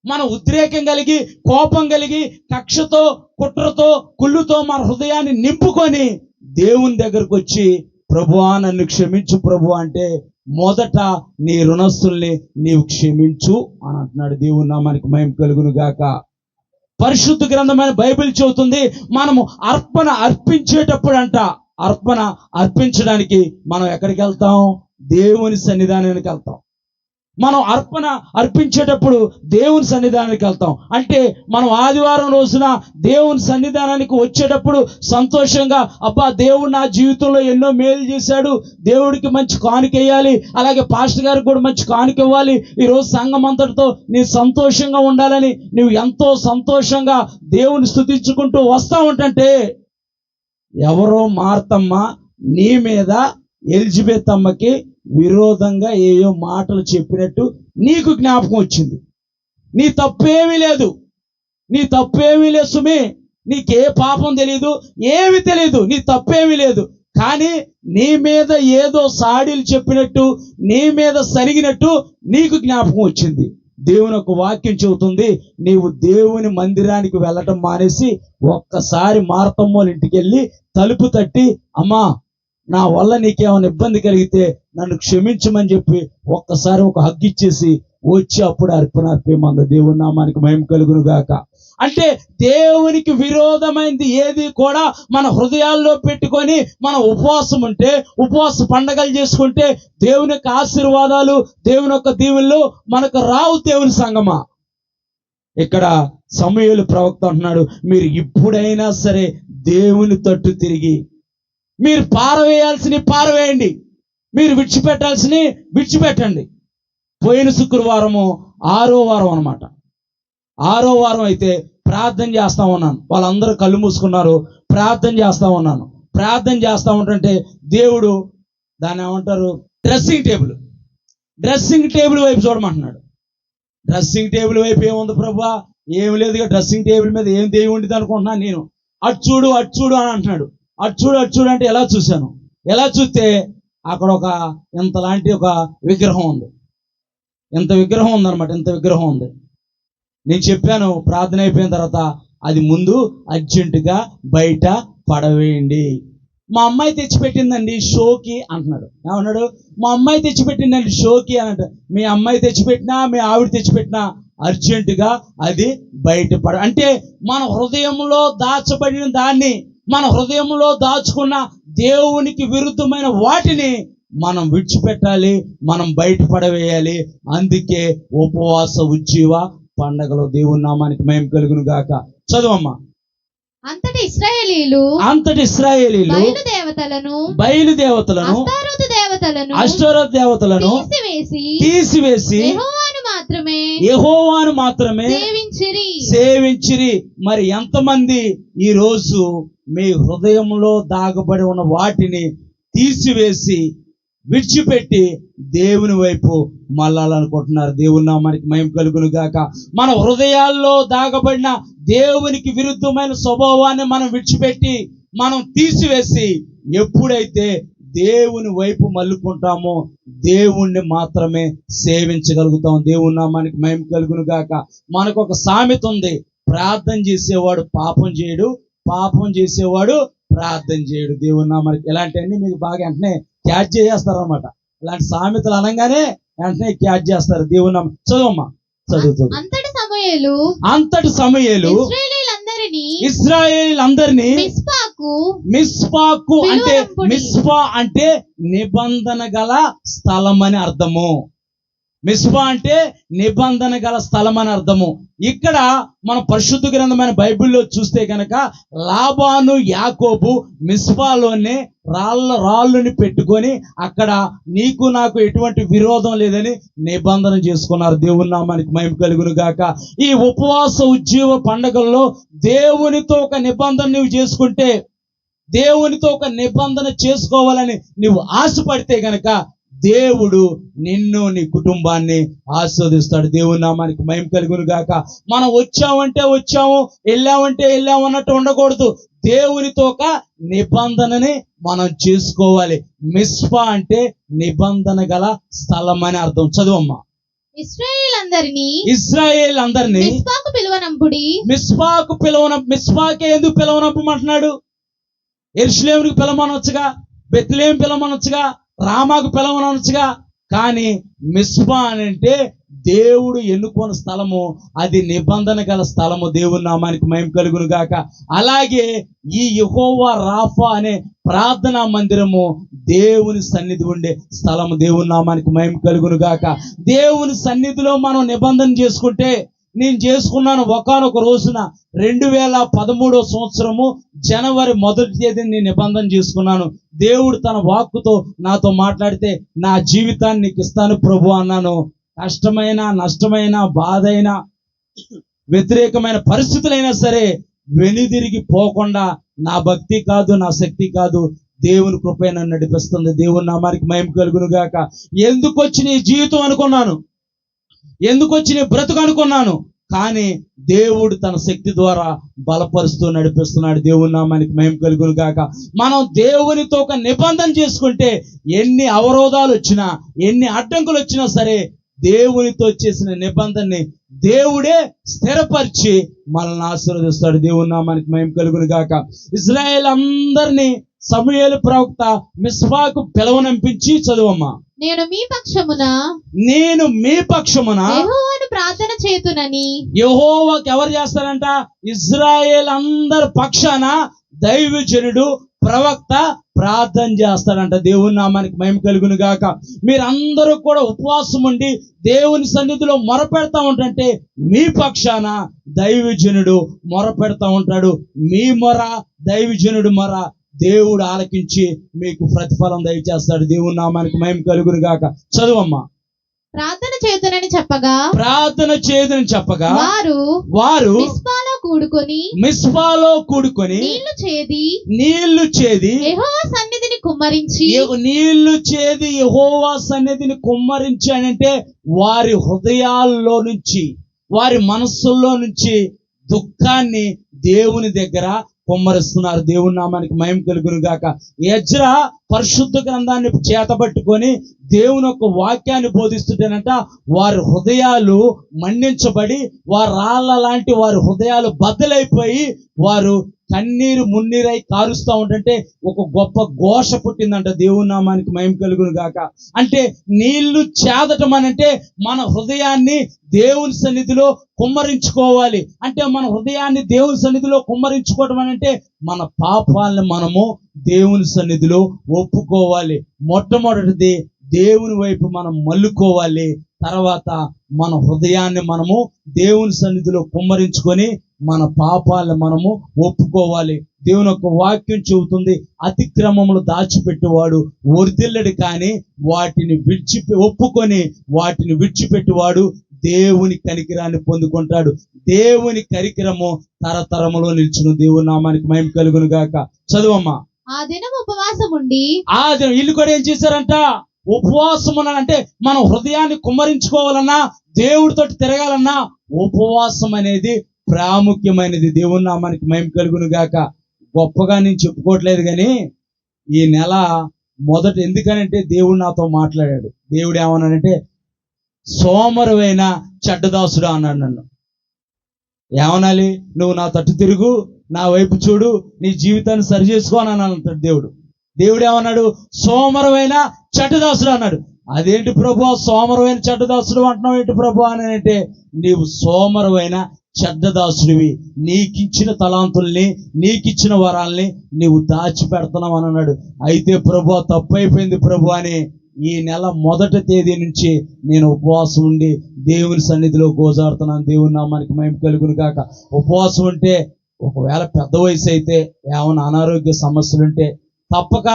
మన ఉద్రేకం కలిగి, కోపం కలిగి, కక్షతో, కుట్రతో, కుళ్ళుతో మన హృదయాన్ని నింపుకొని దేవుని దగ్గరకు వచ్చి ప్రభువా నన్ను క్షమించు ప్రభు అంటే మొదట నీ రుణస్తుల్ని నీవు క్షమించు అని అంటున్నాడు. దేవుని నామానికి మహిమ కలుగును గాక. పరిశుద్ధ గ్రంథమైన బైబిల్ చెబుతుంది, మనము అర్పణ అర్పించేటప్పుడు అర్పణ అర్పించడానికి మనం ఎక్కడికి వెళ్తాం? దేవుని సన్నిధానానికి వెళ్తాం. మనం అర్పణ అర్పించేటప్పుడు దేవుని సన్నిధానానికి వెళ్తాం. అంటే మనం ఆదివారం రోజున దేవుని సన్నిధానానికి వచ్చేటప్పుడు సంతోషంగా, అబ్బా దేవుడు నా జీవితంలో ఎన్నో మేలు చేశాడు, దేవుడికి మంచి కానుక వేయాలి, అలాగే పాస్టర్ గారికి కూడా మంచి కానుక ఇవ్వాలి, ఈరోజు సంఘం అంతటితో నీ సంతోషంగా ఉండాలని నువ్వు ఎంతో సంతోషంగా దేవుని స్తుతించుకుంటూ వస్తా ఉంటే, ఎవరో మార్తమ్మ నీ మీద ఎలిజబెత్ అమ్మకి విరోధంగా ఏయో మాటలు చెప్పినట్టు నీకు జ్ఞాపకం వచ్చింది. నీ తప్పేమీ లేదు, నీ తప్పేమీ లేదు సుమి, నీకే పాపం తెలీదు, ఏమి తెలీదు, నీ తప్పేమీ లేదు. కానీ నీ మీద ఏదో సాడీలు చెప్పినట్టు, నీ మీద సరిగినట్టు నీకు జ్ఞాపకం వచ్చింది. దేవుని ఒక వాక్యం చెబుతుంది, నీవు దేవుని మందిరానికి వెళ్ళటం మానేసి ఒక్కసారి మార్తమ్మోళ్ళ ఇంటికి వెళ్ళి తలుపు తట్టి, అమ్మా నా వల్ల నీకేమైనా ఇబ్బంది కలిగితే నన్ను క్షమించమని చెప్పి ఒక్కసారి ఒక హగ్ ఇచ్చేసి వచ్చి అప్పుడు అర్పణ అర్పేమంది. దేవుని నామానికి మహిమ కలుగును గాక. అంటే దేవునికి విరోధమైంది ఏది కూడా మన హృదయాల్లో పెట్టుకొని మనం ఉపవాసం ఉంటే, ఉపవాస పండగలు చేసుకుంటే దేవుని యొక్క ఆశీర్వాదాలు, దేవుని యొక్క దీవెనలు మనకు రావు. దేవుని సంగమా, ఇక్కడ సమూయేలు ప్రవక్త అంటున్నాడు, మీరు ఇప్పుడైనా సరే దేవుని తట్టు తిరిగి మీరు పారవేయాల్సినవి పారవేయండి, మీరు విడిచిపెట్టాల్సినవి విడిచిపెట్టండి. పోయిన శుక్రవారము 6వ వారం అన్నమాట. 6వ వారం అయితే ప్రార్థన చేస్తా ఉన్నాను, వాళ్ళందరూ కళ్ళు మూసుకున్నారు, ప్రార్థన చేస్తా ఉన్నాను. ప్రార్థన చేస్తా ఉంటుంటే దేవుడు దాన్ని ఏమంటారు, డ్రెస్సింగ్ టేబుల్ వైపు చూడమంటున్నాడు. డ్రెస్సింగ్ టేబుల్ వైపు ఏముంది ప్రభువా? ఏం లేదు, డ్రెస్సింగ్ టేబుల్ మీద ఏం దేవి ఉండిది అనుకుంటున్నాను నేను. అటు చూడు అని అంటున్నాడు. అటు చూడు అంటే ఎలా చూశాను, ఎలా చూస్తే అక్కడ ఒక ఇంతలాంటి ఒక విగ్రహం ఉంది, ఇంత విగ్రహం ఉందన్నమాట, ఇంత విగ్రహం ఉంది. నేను చెప్పాను ప్రార్థన అయిపోయిన తర్వాత, అది ముందు అర్జెంటుగా బయట పడవేయండి. మా అమ్మాయి తెచ్చిపెట్టిందండి షోకి అంటున్నాడు. ఏమన్నాడు? మా అమ్మాయి తెచ్చిపెట్టిందండి షోకి అని అంట. మీ అమ్మాయి తెచ్చిపెట్టినా, మీ ఆవిడ తెచ్చిపెట్టినా అర్జెంటుగా అది బయటపడ. అంటే మన హృదయంలో దాచబడిన దాన్ని, మన హృదయంలో దాచుకున్న దేవునికి విరుద్ధమైన వాటిని మనం విడిచిపెట్టాలి, మనం బయటపడవేయాలి. అందుకే ఉపవాస ఉజ్జీవ పండగలో దేవుని నామానికి మహిమ కలుగును గాక. చదువమ్మా. అంతటి ఇశ్రాయేలీలు బయలుదేవతలను అష్టారోత్ దేవతలను తీసివేసి యెహోవాను మాత్రమే సేవించిరి. మరి ఎంతమంది ఈ రోజు మీ హృదయంలో దాగబడి ఉన్న వాటిని తీసివేసి విడిచిపెట్టి దేవుని వైపు మళ్ళాలనుకుంటున్నారు? దేవుని నామానికి మహిమ కలుగును గాక. మన హృదయాల్లో దాగబడిన దేవునికి విరుద్ధమైన స్వభావాన్ని మనం విడిచిపెట్టి, మనం తీసివేసి ఎప్పుడైతే దేవుని వైపు మళ్ళుకుంటామో దేవుణ్ణి మాత్రమే సేవించగలుగుతాం. దేవుని నామానికి మహిమ కలుగును గాక. మనకు ఒక సామెత ఉంది, ప్రార్థన చేసేవాడు పాపం చేయడు, పాపం చేసేవాడు ప్రార్థన చేయడు. దేవుని నామానికి ఇలాంటివన్నీ మీకు బాగా వెంటనే క్యాచ్ చేస్తారు అనమాట. ఇలాంటి సామెతలు అనగానే వెంటనే క్యాచ్ చేస్తారు. దేవుని నామం. చదువమ్మా, చదువుతుంది. అంతటి సమూయేలు ఇశ్రాయేలీయులందరినీ మిస్పాకు అంటే, మిస్పా అంటే నిబంధన గల స్థలం అని అర్థము. మిస్పా అంటే నిబంధన గల స్థలం అని అర్థము. ఇక్కడ మన పరిశుద్ధ గ్రంథమైన బైబిల్లో చూస్తే కనుక లాబాను యాకోబు మిస్పాలోనే రాళ్ళని పెట్టుకొని అక్కడ నీకు నాకు ఎటువంటి విరోధం లేదని నిబంధన చేసుకున్నారు. దేవుని నామానికి మహిమ కలుగును గాక. ఈ ఉపవాస ఉజ్జీవ పండుగల్లో దేవునితో ఒక నిబంధన నువ్వు చేసుకుంటే, దేవునితో ఒక నిబంధన చేసుకోవాలని నువ్వు ఆశపడితే గనక దేవుడు నిన్ను, నీ కుటుంబాన్ని ఆస్వాదిస్తాడు. దేవుని నామానికి మహిమ కలుగును గాక. మనం వచ్చామంటే వచ్చాము, వెళ్ళామంటే వెళ్ళాము అన్నట్టు ఉండకూడదు. దేవునితో ఒక నిబంధనని మనం చేసుకోవాలి. మిస్పా అంటే నిబంధన గల స్థలం అని అర్థం. చదువమ్మా. ఇశ్రాయేలీయులందరినీ మిస్పాకే ఎందుకు పిలవనంపమంటున్నాడు? యెరూషలేమునికి పిలవనొచ్చుగా, బెత్లెహేము పిలవనొచ్చుగా, రామాకు పిలవనొచ్చుగా, కానీ మిస్పా అని అంటే దేవుడు ఎన్నుకున్న స్థలము, అది నిబంధన గల స్థలము. దేవుని నామానికి మహిమ కలుగును గాక. అలాగే ఈ యెహోవా రాఫా అనే ప్రార్థనా మందిరము దేవుని సన్నిధి ఉండే స్థలము. దేవుని నామానికి మహిమ కలుగును గాక. దేవుని సన్నిధిలో మనం నిబంధన చేసుకుంటే, నేను చేసుకున్నాను ఒకానొక రోజున 2013 సంవత్సరము జనవరి 1వ తేదీని నేను నిబంధన చేసుకున్నాను. దేవుడు తన వాక్కుతో నాతో మాట్లాడితే, నా జీవితాన్ని నీకు ఇస్తాను ప్రభు అన్నాను. కష్టమైన, నష్టమైన, బాధైన, వ్యతిరేకమైన పరిస్థితులైనా సరే వెనుదిరిగి పోకుండా, నా భక్తి కాదు, నా శక్తి కాదు, దేవుని కృప నన్ను నడిపిస్తుంది. దేవుని నామానికి మహిమ కలుగును గాక. ఎందుకు వచ్చిన ఈ జీవితం అనుకున్నాను, ఎందుకు వచ్చిన ఈ బ్రతుకు అనుకున్నాను, కానీ దేవుడు తన శక్తి ద్వారా బలపరుస్తూ నడిపిస్తున్నాడు. దేవుని నామానికి మహిమ కలుగును గాక. మనం దేవునితో ఒక నిబంధన చేసుకుంటే ఎన్ని అవరోధాలు వచ్చినా, ఎన్ని అడ్డంకులు వచ్చినా సరే, దేవునితో చేసిన నిబంధనని దేవుడే స్థిరపరిచి మనల్ని ఆశీర్వదిస్తాడు. దేవుని నామానికి మహిమ కలుగును గాక. ఇశ్రాయేల్ అందరినీ సమూయేలు ప్రవక్త మిస్పాకు పిలవనంపించి, చదువమ్మా, నేను మీ పక్షమున యెహోవాను ప్రార్థన చేతునని. యెహోవాకి ఎవరు చేస్తారంట? ఇశ్రాయేల్ అందరి పక్షాన దైవజనుడు, ప్రవక్త ప్రార్థన చేస్తాడంట. దేవుని నామానికి మహిమ కలుగును గాక. మీరందరూ కూడా ఉపవాసం ఉండి దేవుని సన్నిధిలో మొరపెడతా ఉంటుంటే, మీ పక్షాన దైవజనుడు మొరపెడతా ఉంటాడు. మీ మొర, దైవజనుడు మొర దేవుడు ఆలకించి మీకు ప్రతిఫలం దయచేస్తాడు. దేవుని నామానికి మహిమ కలుగును గాక. చదువమ్మా. ప్రార్థన చేతునని చెప్పగా వారు మిస్పాలో కూడుకొని నీళ్లు చేది యెహోవా సన్నిధిని కుమ్మరించి అని అంటే, వారి హృదయాల్లో నుంచి, వారి మనస్సుల్లో నుంచి దుఃఖాన్ని దేవుని దగ్గర కుమ్మరిస్తున్నారు. దేవుని నామానికి మహిమ కలుగును గాక. ఎజ్రా పరిశుద్ధ గ్రంథాన్ని చేతబట్టుకొని దేవుని యొక్క వాక్యాన్ని బోధిస్తుంటేనంట, వారి హృదయాలు మండించబడి, వారి రాళ్ళ లాంటి వారి హృదయాలు బద్దలైపోయి, వారు కన్నీరు మున్నీరై కారుస్తూ ఉంటుంటే ఒక గొప్ప ఘోష పుట్టిందంట. దేవుని నామానికి మహిమ కలుగును గాక. అంటే నీళ్లు చేదటం అని అంటే మన హృదయాన్ని దేవుని సన్నిధిలో కుమ్మరించుకోవాలి. అంటే మన హృదయాన్ని దేవుని సన్నిధిలో కుమ్మరించుకోవడం అని అంటే మన పాపాలను మనము దేవుని సన్నిధిలో ఒప్పుకోవాలి. మొట్టమొదటిది దేవుని వైపు మనం మల్లుకోవాలి. తర్వాత మన హృదయాన్ని మనము దేవుని సన్నిధిలో కుమ్మరించుకొని మన పాపాలను మనము ఒప్పుకోవాలి. దేవుని యొక్క వాక్యం చెబుతుంది, అతిక్రమములు దాచిపెట్టేవాడు వర్ధిల్లడు, కానీ వాటిని ఒప్పుకొని వాటిని విడిచిపెట్టేవాడు దేవుని కనికరాన్ని పొందుకుంటాడు. దేవుని కనికరము తరతరములో నిల్చును. దేవుని నామానికి మహిమ కలుగును గాక. చదువమ్మా. ఆ దినం ఉపవాసం ఉండి, ఆ దినం వీళ్ళు కూడా ఏం చేశారంట? ఉపవాసం ఉన్నానంటే మనం హృదయాన్ని కుమ్మరించుకోవాలన్నా, దేవుడితో తిరగాలన్నా ఉపవాసం అనేది ప్రాముఖ్యమైనది. దేవుని నామానికి మహిమ కలుగును గాక. గొప్పగా నేను చెప్పుకోవట్లేదు, కానీ ఈ నెల మొదట ఎందుకనంటే దేవుడు నాతో మాట్లాడాడు. దేవుడు ఏమన్నాడంటే, సోమరువైన చెడ్డదాసుడు అన్నాడు నన్ను. ఏమనాలి? నువ్వు నా తట్టు తిరుగు, నా వైపు చూడు, నీ జీవితాన్ని సరి చేసుకో అని అంటాడు దేవుడు. దేవుడు ఏమన్నాడు? సోమరువైన చెడ్డదాసుడు అన్నాడు. అదేంటి ప్రభు, సోమరువైన చెడ్డదాసుడు అంటున్నావు ఏంటి ప్రభు అని అంటే, నీవు సోమరువైన చెడ్డదాసుడివి, నీకిచ్చిన తలాంతుల్ని, నీకిచ్చిన వరాల్ని నీవు దాచిపెడుతున్నావు అని అన్నాడు. అయితే ప్రభు తప్పైపోయింది ప్రభు అని ఈ నెల 1వ తేదీ నుంచి నేను ఉపవాసం ఉండి దేవుని సన్నిధిలో గోజాడుతున్నాను. దేవుని నామానికి మహిమ కలుగును గాక. ఉపవాసం ఉంటే ఒకవేళ పెద్ద వయసు అయితే, ఏమైనా అనారోగ్య సమస్యలుంటే తప్పక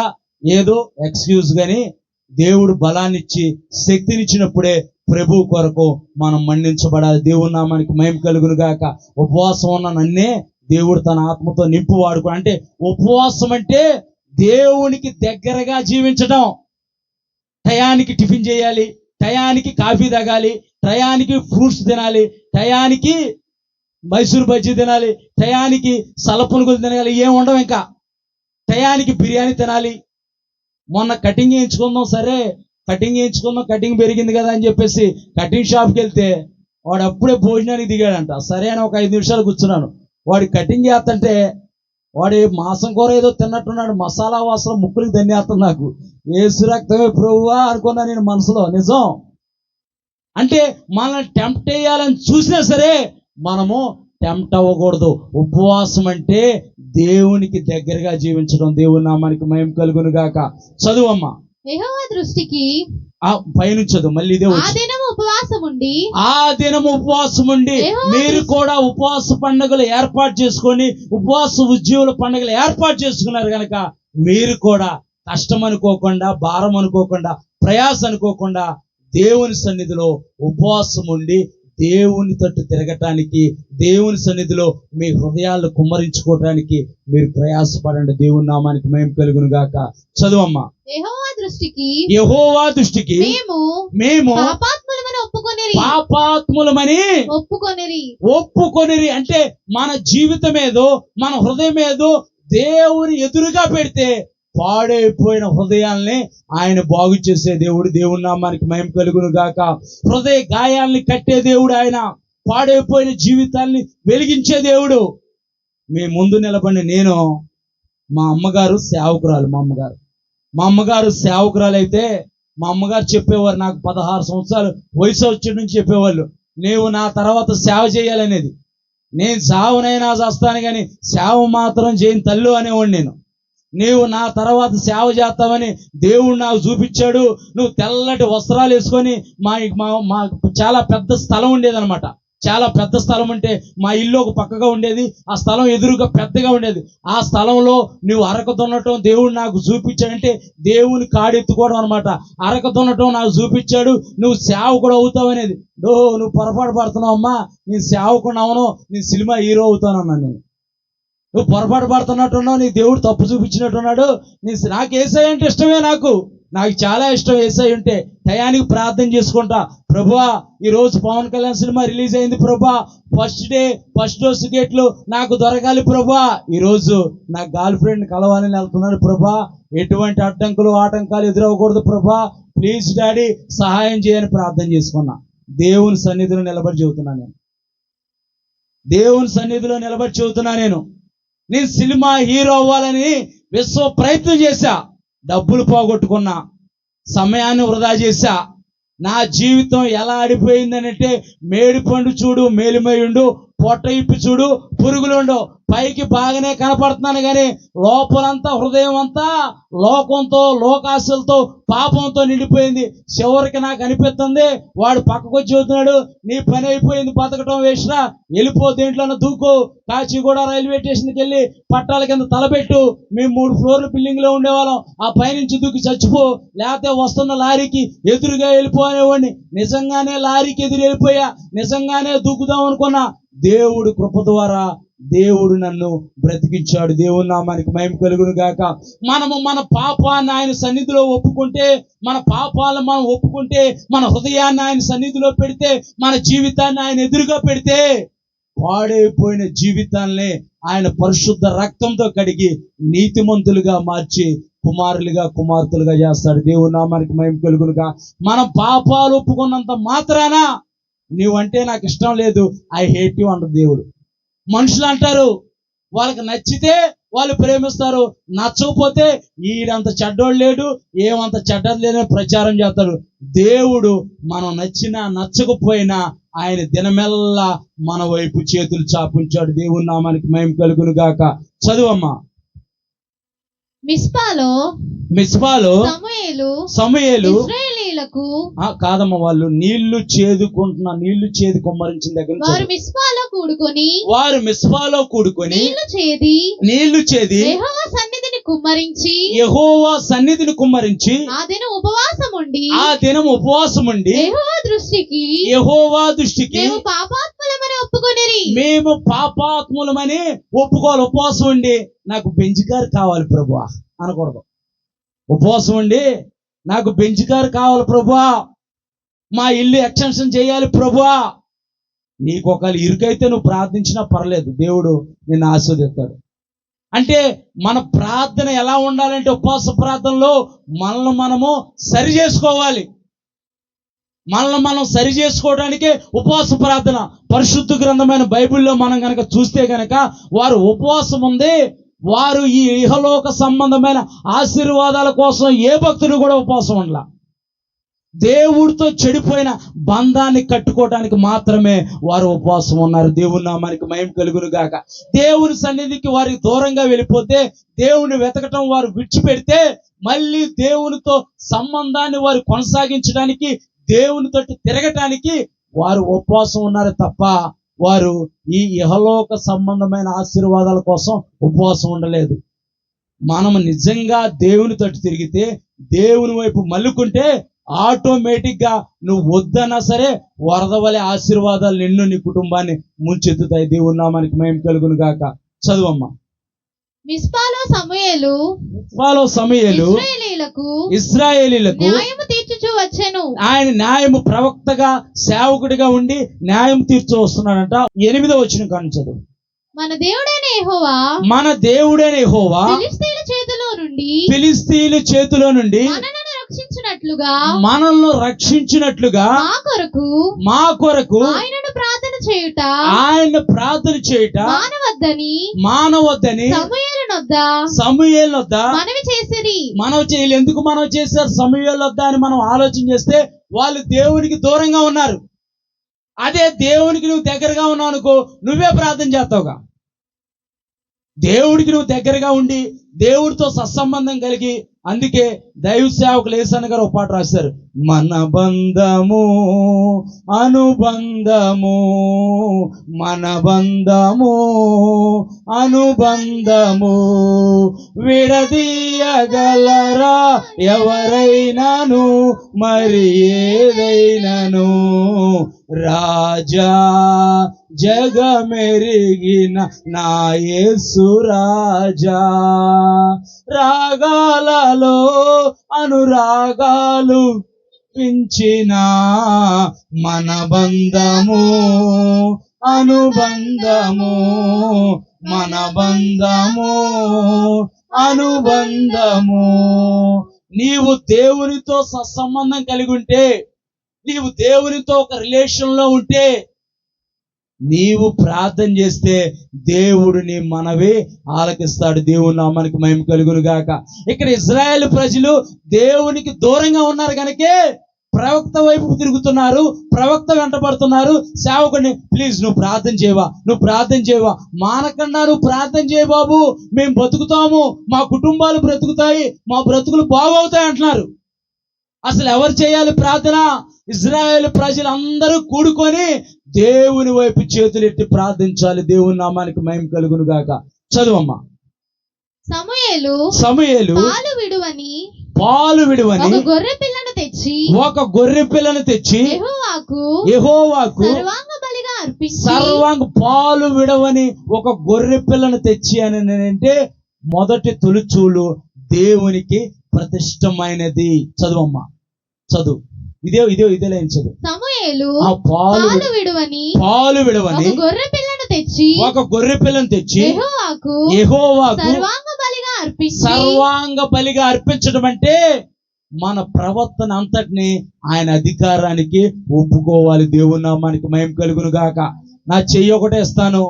ఏదో ఎక్స్క్యూజ్ గాని దేవుడు బలాన్నిచ్చి శక్తినిచ్చినప్పుడే ప్రభు కొరకు మనం మండించబడాలి. దేవుని నామానికి మహిమ కలుగును గాక. ఉపవాసం ఉన్న నన్నే దేవుడు తన ఆత్మతో నింపు వాడుకో. అంటే ఉపవాసం అంటే దేవునికి దగ్గరగా జీవించడం. టయానికి టిఫిన్ చేయాలి, టయానికి కాఫీ తాగాలి, టయానికి ఫ్రూట్స్ తినాలి, టయానికి మైసూర్ బజ్జీ తినాలి, టయానికి సలపునుగులు తినాలి, ఏం ఉండవు. ఇంకా టయానికి బిర్యానీ తినాలి. మొన్న కటింగ్ చేయించుకుందాం, సరే కటింగ్ చేయించుకుందాం, కటింగ్ పెరిగింది కదా అని చెప్పేసి కటింగ్ షాప్కి వెళ్తే వాడు అప్పుడే భోజనానికి దిగాడంట. సరే అని ఒక 5 నిమిషాలు కూర్చున్నాను. వాడు కటింగ్ చేస్తుంటే వాడు మాంసం కూర ఏదో తిన్నట్టున్నాడు, మసాలా వాసన ముక్కులకి ధన్యేస్తుంది. నాకు యేసు రక్తమే ప్రభువా అనుకున్నా నేను మనసులో. నిజం అంటే మనల్ని టెంప్ట్ చేయాలని చూసినా సరే మనము టెంప్ట్ అవ్వకూడదు. ఉపవాసం అంటే దేవునికి దగ్గరగా జీవించడం. దేవుని నామానికి మహిమ కలుగును గాక. చదువమ్మా. యెహోవా దృష్టికి పైనుంచి చదువు, మళ్ళీ ఇదే ఆ దినము ఉపవాసం ఉండి మీరు కూడా ఉపవాస పండుగలు ఏర్పాటు చేసుకొని ఉపవాస ఉద్యోగుల పండుగలు ఏర్పాటు చేసుకున్నారు కనుక మీరు కూడా కష్టం అనుకోకుండా, భారం అనుకోకుండా, ప్రయాస అనుకోకుండా దేవుని సన్నిధిలో ఉపవాసం ఉండి దేవుని తట్టు తిరగటానికి, దేవుని సన్నిధిలో మీ హృదయాలను కుమ్మరించుకోవటానికి మీరు ప్రయాసపడండి. దేవుని నామానికి మహిమ కలుగును గాక. చదువమ్మా. యెహోవా దృష్టికి మేము పాపాత్ములమని ఒప్పుకొనిరి అంటే మన జీవితం ఏదో, మన హృదయం ఏదో దేవుని ఎదురుగా పెడితే పాడైపోయిన హృదయాల్ని ఆయన బాగు చేసే దేవుడు. దేవుని నామానికి మహిమ కలుగును గాక. హృదయ గాయాల్ని కట్టే దేవుడు ఆయన. పాడైపోయిన జీవితాల్ని వెలిగించే దేవుడు. మీ ముందు నిలబడి నేను, మా అమ్మగారు సేవకురాలు. మా అమ్మగారు సేవకురాలు అయితే మా అమ్మగారు చెప్పేవారు, నాకు 16 సంవత్సరాలు వయసు వచ్చి నుంచి చెప్పేవాళ్ళు, నీవు నా తర్వాత సేవ చేయాలనేది. నేను సావునైనా చేస్తాను కానీ సేవ మాత్రం చేయని తల్లు అనేవాడు నేను. నీవు నా తర్వాత సేవ చేస్తావని దేవుడు నాకు చూపించాడు. నువ్వు తెల్లటి వస్త్రాలు వేసుకొని మా చాలా పెద్ద స్థలం ఉండేదన్నమాట. చాలా పెద్ద స్థలం ఉంటే మా ఇల్లు ఒక పక్కగా ఉండేది, ఆ స్థలం ఎదురుగా పెద్దగా ఉండేది. ఆ స్థలంలో నువ్వు అరక దున్నటం దేవుడు నాకు చూపించాడంటే దేవుని కాడెత్తుకోవడం అనమాట. అరక దున్నటం నాకు చూపించాడు, నువ్వు సేవకుడు అవుతావు అనేది. నువ్వు పొరపాటు పడుతున్నావు అమ్మా, నేను సేవకుడు అవను, నేను సినిమా హీరో అవుతానన్నా. నువ్వు పొరపాటు పడుతున్నట్టున్నావు, నీ దేవుడు తప్పు చూపించినట్టున్నాడు. నాకు యేసయ్య అంటే ఇష్టమే. నాకు చాలా ఇష్టం యేసయ్య ఉంటే. టయానికి ప్రార్థన చేసుకుంటా, ప్రభువా ఈరోజు పవన్ కళ్యాణ్ సినిమా రిలీజ్ అయింది ప్రభువా, ఫస్ట్ డోస్ టికెట్లు నాకు దొరకాలి ప్రభువా, ఈరోజు నా గర్ల్ ఫ్రెండ్ కలవాలని వెళ్తున్నాడు ప్రభువా, ఎటువంటి ఆటంకాలు ఎదురవ్వకూడదు ప్రభువా, ప్లీజ్ డాడీ సహాయం చేయని ప్రార్థన చేసుకున్నా. దేవుని సన్నిధిలో నిలబడి చెబుతున్నా నేను నేను సినిమా హీరో అవ్వాలని విశ్వ ప్రయత్నం చేశా. డబ్బులు పోగొట్టుకున్నా, సమయాన్ని వృధా చేశా. నా జీవితం ఎలా ఆడిపోయిందనంటే, మేడిపండు చూడు మేలిమయుండు, పొట్ట ఇప్పి చూడు పురుగులుండు. పైకి బాగానే కనపడుతున్నాను కానీ లోపలంతా హృదయం అంతా లోకంతో, లోకాశలతో, పాపంతో నిండిపోయింది. చివరికి నాకు అనిపిస్తుంది, వాడు పక్కకు వచ్చి చెబుతున్నాడు, నీ పని అయిపోయింది, బతకటం వేసినా, వెళ్ళిపో, దేంట్లోనే దూకు, కాచిగూడ రైల్వే స్టేషన్కి వెళ్ళి పట్టాల కింద తలబెట్టు, మేము 3 ఫ్లోర్ల బిల్డింగ్ లో ఉండేవాళ్ళం, ఆ పైనుంచి దూకి చచ్చిపో, లేకపోతే వస్తున్న లారీకి ఎదురుగా వెళ్ళిపో అనేవాడిని. నిజంగానే లారీకి ఎదురు వెళ్ళిపోయా, నిజంగానే దూకుదాం అనుకున్నా. దేవుడు కృప ద్వారా దేవుడు నన్ను బ్రతికించాడు. దేవుని నామానికి మహిమ కలుగును గాక. మనము మన పాపాన్ని ఆయన సన్నిధిలో ఒప్పుకుంటే, మన పాపాలను మనం ఒప్పుకుంటే, మన హృదయాన్ని ఆయన సన్నిధిలో పెడితే, మన జీవితాన్ని ఆయన ఎదురుగా పెడితే, పాడైపోయిన జీవితాన్ని ఆయన పరిశుద్ధ రక్తంతో కడిగి నీతిమంతులుగా మార్చి కుమారులుగా, కుమార్తెలుగా చేస్తాడు. దేవుని నామానికి మహిమ కలుగునుగా. మనం పాపాలు ఒప్పుకున్నంత మాత్రాన నీవంటే నాకు ఇష్టం లేదు, ఐ హేట్ యు అంటారు దేవుడు. మనుషులు అంటారు, వాళ్ళకి నచ్చితే వాళ్ళు ప్రేమిస్తారు, నచ్చకపోతే ఈడంత చెడ్డోడు లేడు, ఏమంత చెడ్డది లేదని ప్రచారం చేస్తారు. దేవుడు మనం నచ్చినా నచ్చకపోయినా ఆయన దినమెల్లా మన వైపు చేతులు చాపుంచాడు. దేవుని నామానికి మహిమ కలుగును గాక. చదువమ్మా. మిస్పాలో సమూయేలు ఇశ్రాయేలీయులకు కాదమ్మ, వాళ్ళు నీళ్లు చేదు కుమ్మరించిన దగ్గర వారు మిస్పాలో కూడుకొని నీళ్లు చేది యెహోవా సన్నిధిని కుమ్మరించి ఆ దినం ఉపవాసం ఉండి యెహోవా దృష్టికి మేము పాపాత్ములమని ఒప్పుకోవాలి. ఉపవాసం ఉండి నాకు బెంచ్ కారు కావాలి ప్రభువా అనకూడదు. ఉపవాసం ఉండి నాకు బెంచ్ కారు కావాలి ప్రభువా, మా ఇల్లు ఎక్స్టెన్షన్ చేయాలి ప్రభువా. నీకు ఒకవేళ ఇరుకైతే నువ్వు ప్రార్థించినా పర్లేదు, దేవుడు నిన్ను ఆశీర్వదిస్తాడు. అంటే మన ప్రార్థన ఎలా ఉండాలంటే, ఉపవాస ప్రార్థనలో మనల్ని మనము సరి చేసుకోవాలి. మనల్ని మనం సరి చేసుకోవడానికే ఉపవాస ప్రార్థన. పరిశుద్ధ గ్రంథమైన బైబిల్లో మనం కనుక చూస్తే కనుక వారు ఉపవాసం ఉంది, వారు ఈ ఇహలోక సంబంధమైన ఆశీర్వాదాల కోసం ఏ భక్తుడు కూడా ఉపవాసం ఉండలా. దేవుడితో చెడిపోయిన బంధాన్ని కట్టుకోవడానికి మాత్రమే వారు ఉపవాసం ఉన్నారు. దేవుని నామానికి మహిమ కలుగును గాక. దేవుని సన్నిధికి వారికి దూరంగా వెళ్ళిపోతే, దేవుని వెతకటం వారు విడిచిపెడితే, మళ్ళీ దేవునితో సంబంధాన్ని వారు కొనసాగించడానికి, దేవునితో తిరగటానికి వారు ఉపవాసం ఉన్నారు తప్ప వారు ఈ ఇహలోక సంబంధమైన ఆశీర్వాదాల కోసం ఉపవాసం ఉండలేదు. మనం నిజంగా దేవునితో తిరిగితే, దేవుని వైపు మల్లుకుంటే ఆటోమేటిక్ గా నువ్వు వద్దన్నా సరే వరద వలె ఆశీర్వాదాలు నిన్ను నీ కుటుంబాన్ని ముంచెత్తుతాయి. దేవుని నామానికి మహిమ కలుగును గాక. చదువమ్మా. మిస్పాలో సమూయేలు ఇశ్రాయేలీలకు న్యాయము తీర్చుచూ వచ్చెను. ఆయన న్యాయము ప్రవక్తగా సేవకుడిగా ఉండి న్యాయం తీర్చు వస్తున్నాడంట. 8వ వచనం కాని చదువు. మన దేవుడైన యెహోవా ఫిలిష్తీయుల చేతిలో నుండి మనల్ని రక్షించినట్లుగా మా కొరకు ఆయన ప్రార్థన చేయుట మానవద్దని సమూయేలు వద్ద మనవి చేయాలి. ఎందుకు మనవి చేశారు సమూయేలు వద్ద అని మనం ఆలోచన చేస్తే, వాళ్ళు దేవునికి దూరంగా ఉన్నారు. అదే దేవునికి నువ్వు దగ్గరగా ఉన్నావు అనుకో, నువ్వే ప్రార్థన చేస్తావుగా. దేవుడికి నువ్వు దగ్గరగా ఉండి దేవుడితో సత్సంబంధం కలిగి, అందుకే దైవ సేవకులు యేసన్న గారు ఒక పాట రాశారు. మన బంధము అనుబంధము, మన బంధము అనుబంధము, విడదీయగలరా ఎవరైనాను మరి ఏదైనాను, రాజా జగమెరిగిన నా యేసు రాజా, రాగాలలో అనురాగాలు పెంచిన మన బంధము అనుబంధము, మన బంధము అనుబంధము. నీవు దేవునితో సత్సంబంధం కలిగి ఉంటే, నీవు దేవునితో ఒక రిలేషన్ లో ఉంటే, నీవు ప్రార్థన చేస్తే దేవుడు నీ మనవి ఆలకిస్తాడు. దేవుని నామానికి మహిమ కలుగును గాక. ఇక్కడ ఇశ్రాయేలు ప్రజలు దేవునికి దూరంగా ఉన్నారు కనుకే ప్రవక్త వైపు తిరుగుతున్నారు, ప్రవక్త వెంటబడుతున్నారు. సేవకుడిని ప్లీజ్ నువ్వు ప్రార్థన చేయవా, మానకుండా నువ్వు ప్రార్థన చేయ బాబు, మేము బతుకుతాము, మా కుటుంబాలు బ్రతుకుతాయి, మా బ్రతుకులు బాగవుతాయి అంటున్నారు. అసలు ఎవరు చేయాలి ప్రార్థన? ఇశ్రాయేలు ప్రజలందరూ కూడుకొని దేవుని వైపు చేతులెత్తి ప్రార్థించాలి. దేవుని నామానికి మహిమ కలుగును గాక. చదువమ్మా. సమూయేలు పాలు విడువని ఒక గొర్రె పిల్లను తెచ్చి యెహోవాకు సర్వాంగ పాలు విడవని ఒక గొర్రె పిల్లను తెచ్చి అని అంటే, మొదటి తొలిచూలు దేవునికి ప్రతిష్టమైనది. చదువమ్మా, చదువు. ఇదే లైన్ చదువు. సమూయేలు పాలు విడవని ఒక గొర్రె పిల్లను తెచ్చి యెహోవాకు సర్వాంగ బలిగా అర్పించడం అంటే మన ప్రవర్తన అంతటిని ఆయన అధికారానికి ఒప్పుకోవాలి. దేవుని నామానికి మహిమ కలుగును గాక. నా చెయ్యి ఒకటే ఇస్తాను,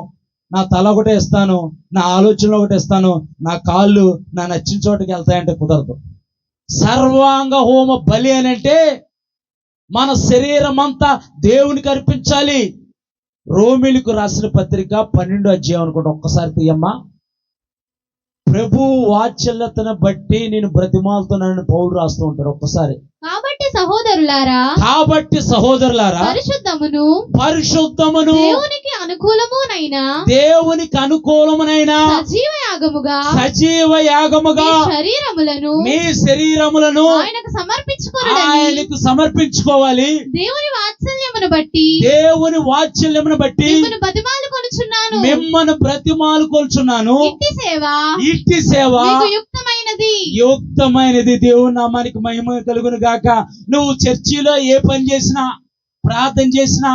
నా తల ఒకటే ఇస్తాను, నా ఆలోచనలు ఒకటే ఇస్తాను, నా కాళ్ళు నా నచ్చిన చోటకి వెళ్తాయంటే కుదరదు. సర్వాంగ హోమ బలి అని అంటే మన శరీరం అంతా దేవునికి అర్పించాలి. రోమిలకు రాసిన పత్రిక 12వ అధ్యాయం అనుకుంటా, ఒక్కసారి తీయమ్మా. ప్రభు వాత్సల్యతను బట్టి నేను బ్రతిమాలుతున్నానని పౌలు రాస్తూ ఉంటారు. ఒక్కసారి. కాబట్టి సహోదరులారా పరిశుద్ధమును దేవునికి అనుకూలమునైన సజీవ యాగముగా మీ శరీరములను ఆయనకు సమర్పించుకోవాలి. దేవుని వాత్సల్యమును బట్టి మిమ్మల్ని బ్రతిమాలుకొల్చున్నాను. ఇట్టి సేవ యుక్తమైనది. దేవుని నామానికి మహిమ కలుగును గాక. నువ్వు చర్చిలో ఏ పని చేసినా, ప్రార్థన చేసినా,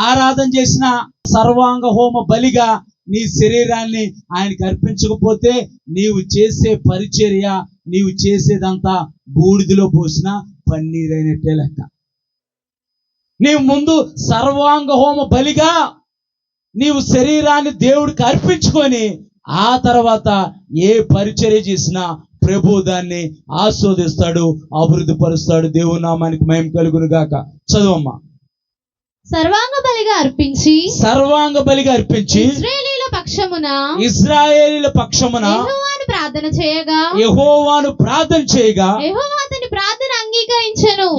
ఆరాధన చేసినా సర్వాంగ హోమ బలిగా నీ శరీరాన్ని ఆయనకి అర్పించకపోతే నీవు చేసే పరిచర్య, నీవు చేసేదంతా బూడిదలో పోసిన పన్నీరైనట్టే లెక్క. నీవు ముందు సర్వాంగ హోమ బలిగా నీవు శరీరాన్ని దేవుడికి అర్పించుకొని ఆ తర్వాత ఏ పరిచర్య చేసినా ప్రభు దాన్ని ఆస్వాదిస్తాడు, అభివృద్ధి పరుస్తాడు. దేవుని నామానికి మహిమ కలుగును గాక. చదువమ్మా. సర్వాంగ బలిగా అర్పించి ఇశ్రాయేలీయుల పక్షమున యెహోవాను ప్రార్థన చేయగా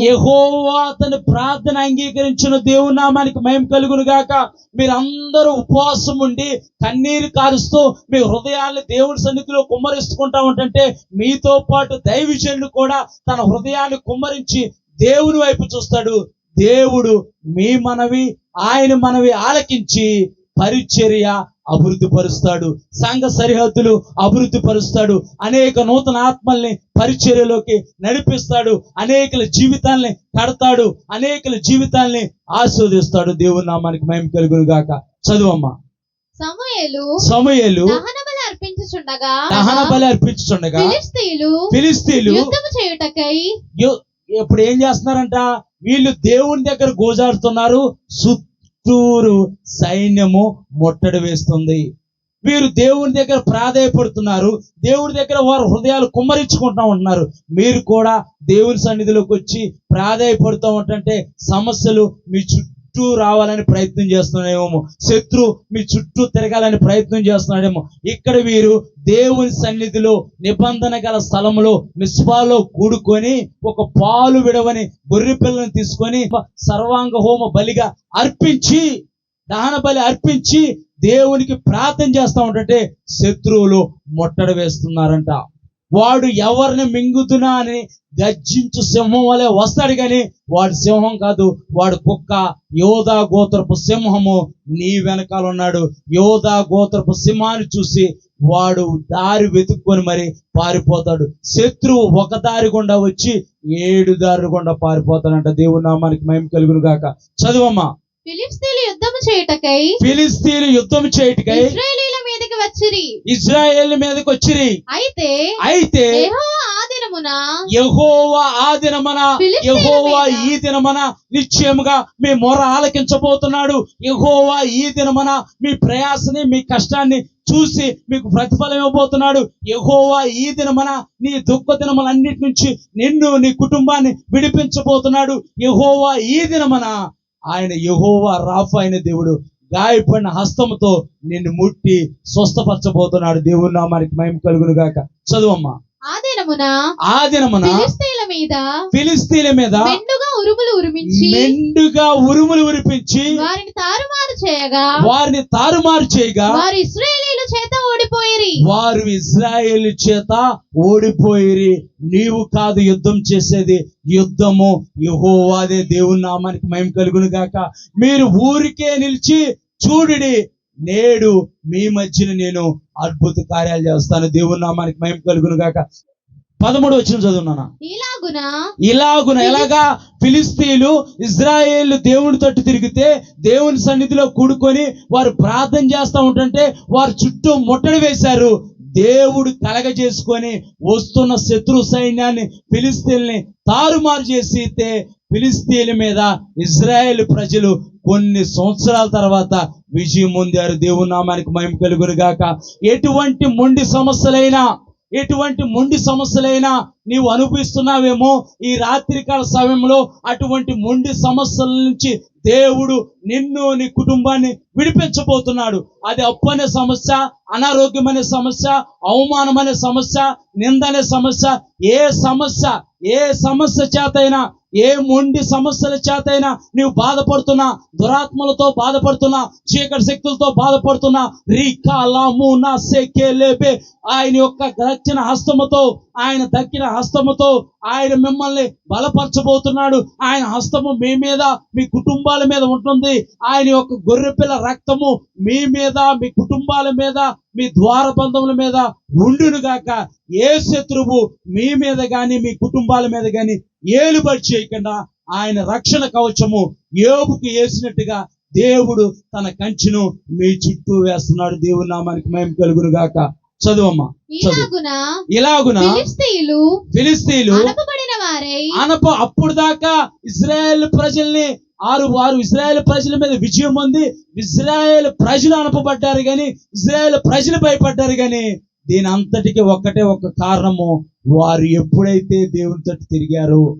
యెహోవా అతని ప్రార్థన అంగీకరించెను. దేవుని నామానికి మహిమ కలుగును గాక. మీరందరూ ఉపవాసం ఉండి కన్నీరు కారుస్తూ మీ హృదయాన్ని దేవుడి సన్నిధిలో కుమ్మరిస్తుకుంటా ఉంటుంటే మీతో పాటు దైవజనుడు కూడా తన హృదయాన్ని కుమ్మరించి దేవుని వైపు చూస్తాడు. దేవుడు మీ మనవి, ఆయన మనవి ఆలకించి పరిచర్య అభివృద్ధి పరుస్తాడు, సంఘ సరిహద్దులు అభివృద్ధి పరుస్తాడు, అనేక నూతన ఆత్మల్ని పరిచర్యలోకి నడిపిస్తాడు, అనేకల జీవితాల్ని కడతాడు, అనేకల జీవితాల్ని ఆస్వాదిస్తాడు. దేవుని నామానికి మహిమ కలుగును గాక. చదువమ్మా. సమూయేలు దహన బలి అర్పించుచుండగా ఫిలిష్తీయులు ఇప్పుడు ఏం చేస్తున్నారంట? వీళ్ళు దేవుని దగ్గర గోజాడుతున్నారు, చుట్టూరు సైన్యము ముట్టడి వేస్తుంది. వీరు దేవుని దగ్గర ప్రాధేయపడుతున్నారు, దేవుడి దగ్గర వారు హృదయాలు కుమ్మరించుకుంటా ఉంటున్నారు. మీరు కూడా దేవుని సన్నిధిలోకి వచ్చి ప్రాధేయపడుతూ ఉంటుంటే సమస్యలు మీ చుట్టూ రావాలని ప్రయత్నం చేస్తున్నాడేమో, శత్రు మీ చుట్టూ తిరగాలని ప్రయత్నం చేస్తున్నాడేమో. ఇక్కడ వీరు దేవుని సన్నిధిలో నిబంధన గల స్థలంలో మిస్పాలో కూడుకొని ఒక పాలు విడవని గొర్రె పిల్లని తీసుకొని సర్వాంగ హోమ బలిగా అర్పించి, దహన బలి అర్పించి దేవునికి ప్రార్థన చేస్తా ఉంటే శత్రువులు ముట్టడి వేస్తున్నారంట. వాడు ఎవరిని మింగుతున్నా అని గర్జించు సింహం వలె వస్తాడు, కానీ వాడు సింహం కాదు, వాడు కుక్క. యోధా గోత్రపు సింహము నీ వెనకాల ఉన్నాడు. యోధా గోత్రపు సింహాన్ని చూసి వాడు దారి వెతుక్కొని మరి పారిపోతాడు. శత్రువు ఒక దారి గుండా వచ్చి 7 దారులు గుండా పారిపోతాడంట. దేవుని నామానికి మహిమ కలుగును గాక. చదువమ్మా. ఫిలిష్తీయులు యుద్ధము చేయుటకై ఇశ్రాయేలు మీదకి వచ్చిరి. అయితే యెహోవా ఈ దినమున నిశ్చయముగా మీ మొర ఆలకించబోతున్నాడు. యెహోవా ఈ దినమున మీ ప్రయాసని, మీ కష్టాన్ని చూసి మీకు ప్రతిఫలం ఇవ్వబోతున్నాడు. యెహోవా ఈ దినమున నీ దుఃఖ దినములన్నిటి నుంచి నిన్ను, నీ కుటుంబాన్ని విడిపించబోతున్నాడు. యెహోవా ఈ దినమున ఆయన యెహోవా రాఫా అయిన దేవుడు గాయపడిన హస్తముతో నిన్ను ముట్టి స్వస్థపరచబోతున్నాడు. దేవుని నామానికి మహిమ కలుగును గాక. చదువమ్మా. ఆ దినమున ఫిలిష్తీయుల మీద మెండుగా ఉరుములు ఉరిపించి వారిని తారుమారు చేయగా వారు ఇశ్రాయేలు చేత ఓడిపోయిరి. నీవు కాదు యుద్ధం చేసేది, యుద్ధము యెహోవాదే. దేవుని నామానికి మహిమ కలుగును గాక. మీరు ఊరికే నిలిచి చూడుడి, నేడు మీ మధ్యన నేను అద్భుత కార్యాలు చేస్తాను. దేవుని నామానికి మహిమ కలుగును గాక. 13వ వచనం చదువున్నాను. ఇలాగున ఎలాగా? ఫిలిష్తీయులు ఇశ్రాయేలు దేవుని తట్టు తిరిగితే దేవుని సన్నిధిలో కూడుకొని వారు ప్రార్థన చేస్తూ ఉంటుంటే వారు చుట్టూ ముట్టడి వేశారు. దేవుడు కలగజేసుకొని వస్తున్న శత్రు సైన్యాన్ని, ఫిలిష్తీయుల్ని తారుమారు చేసితే ఫిలిష్తీయుల మీద ఇశ్రాయేలు ప్రజలు కొన్ని సంవత్సరాల తర్వాత విజయం పొందారు. దేవుని నామానికి మహిమ కలుగును గాక. ఎటువంటి మొండి సమస్యలైనా నీవు అనుభవిస్తున్నావేమో ఈ రాత్రికాల సమయంలో, అటువంటి మొండి సమస్యల నుంచి దేవుడు నిన్ను, నీ కుటుంబాన్ని విడిపించబోతున్నాడు. అది అప్పు అనే సమస్య, అనారోగ్యం అనే సమస్య, అవమానం అనే సమస్య, నింద అనే సమస్య, ఏ సమస్య చేతైనా, ఏ మొండి సమస్యల చేతైనా నీవు బాధపడుతున్నా, దురాత్మలతో బాధపడుతున్నా, చీకటి శక్తులతో బాధపడుతున్నా, ఆయన యొక్క దక్కిన హస్తముతో ఆయన మిమ్మల్ని బలపరచబోతున్నాడు. ఆయన హస్తము మీ మీద, మీ కుటుంబాల మీద ఉంటుంది. ఆయన యొక్క గొర్రెపిల్ల రక్తము మీ మీద, మీ కుటుంబాల మీద, మీ ద్వారబంధముల మీద ఉండును గాక. ఏ శత్రువు మీ మీద గాని, మీ కుటుంబాల మీద గాని ఏలుబడి చేయకుండా ఆయన రక్షణ కవచము యోబుకు వేసినట్టుగా దేవుడు తన కంచెను మీ చుట్టూ వేస్తున్నాడు. దేవుని నామానికి మహిమ కలుగును గాక. చదువమ్మా. ఇలాగున ఫిలిష్తీయులు వారై అప్పుడు దాకా ఇశ్రాయేల్ ప్రజల్ని వారు ఇశ్రాయేల్ ప్రజల మీద విజయం పొంది ఇశ్రాయేల్ ప్రజలు అనపబడ్డారు గాని ఇశ్రాయేల్ ప్రజలు భయపడ్డారు గాని దీని అంతటికి ఒక్కటే ఒక కారణము, వారు ఎప్పుడైతే దేవునితో తిరిగారో,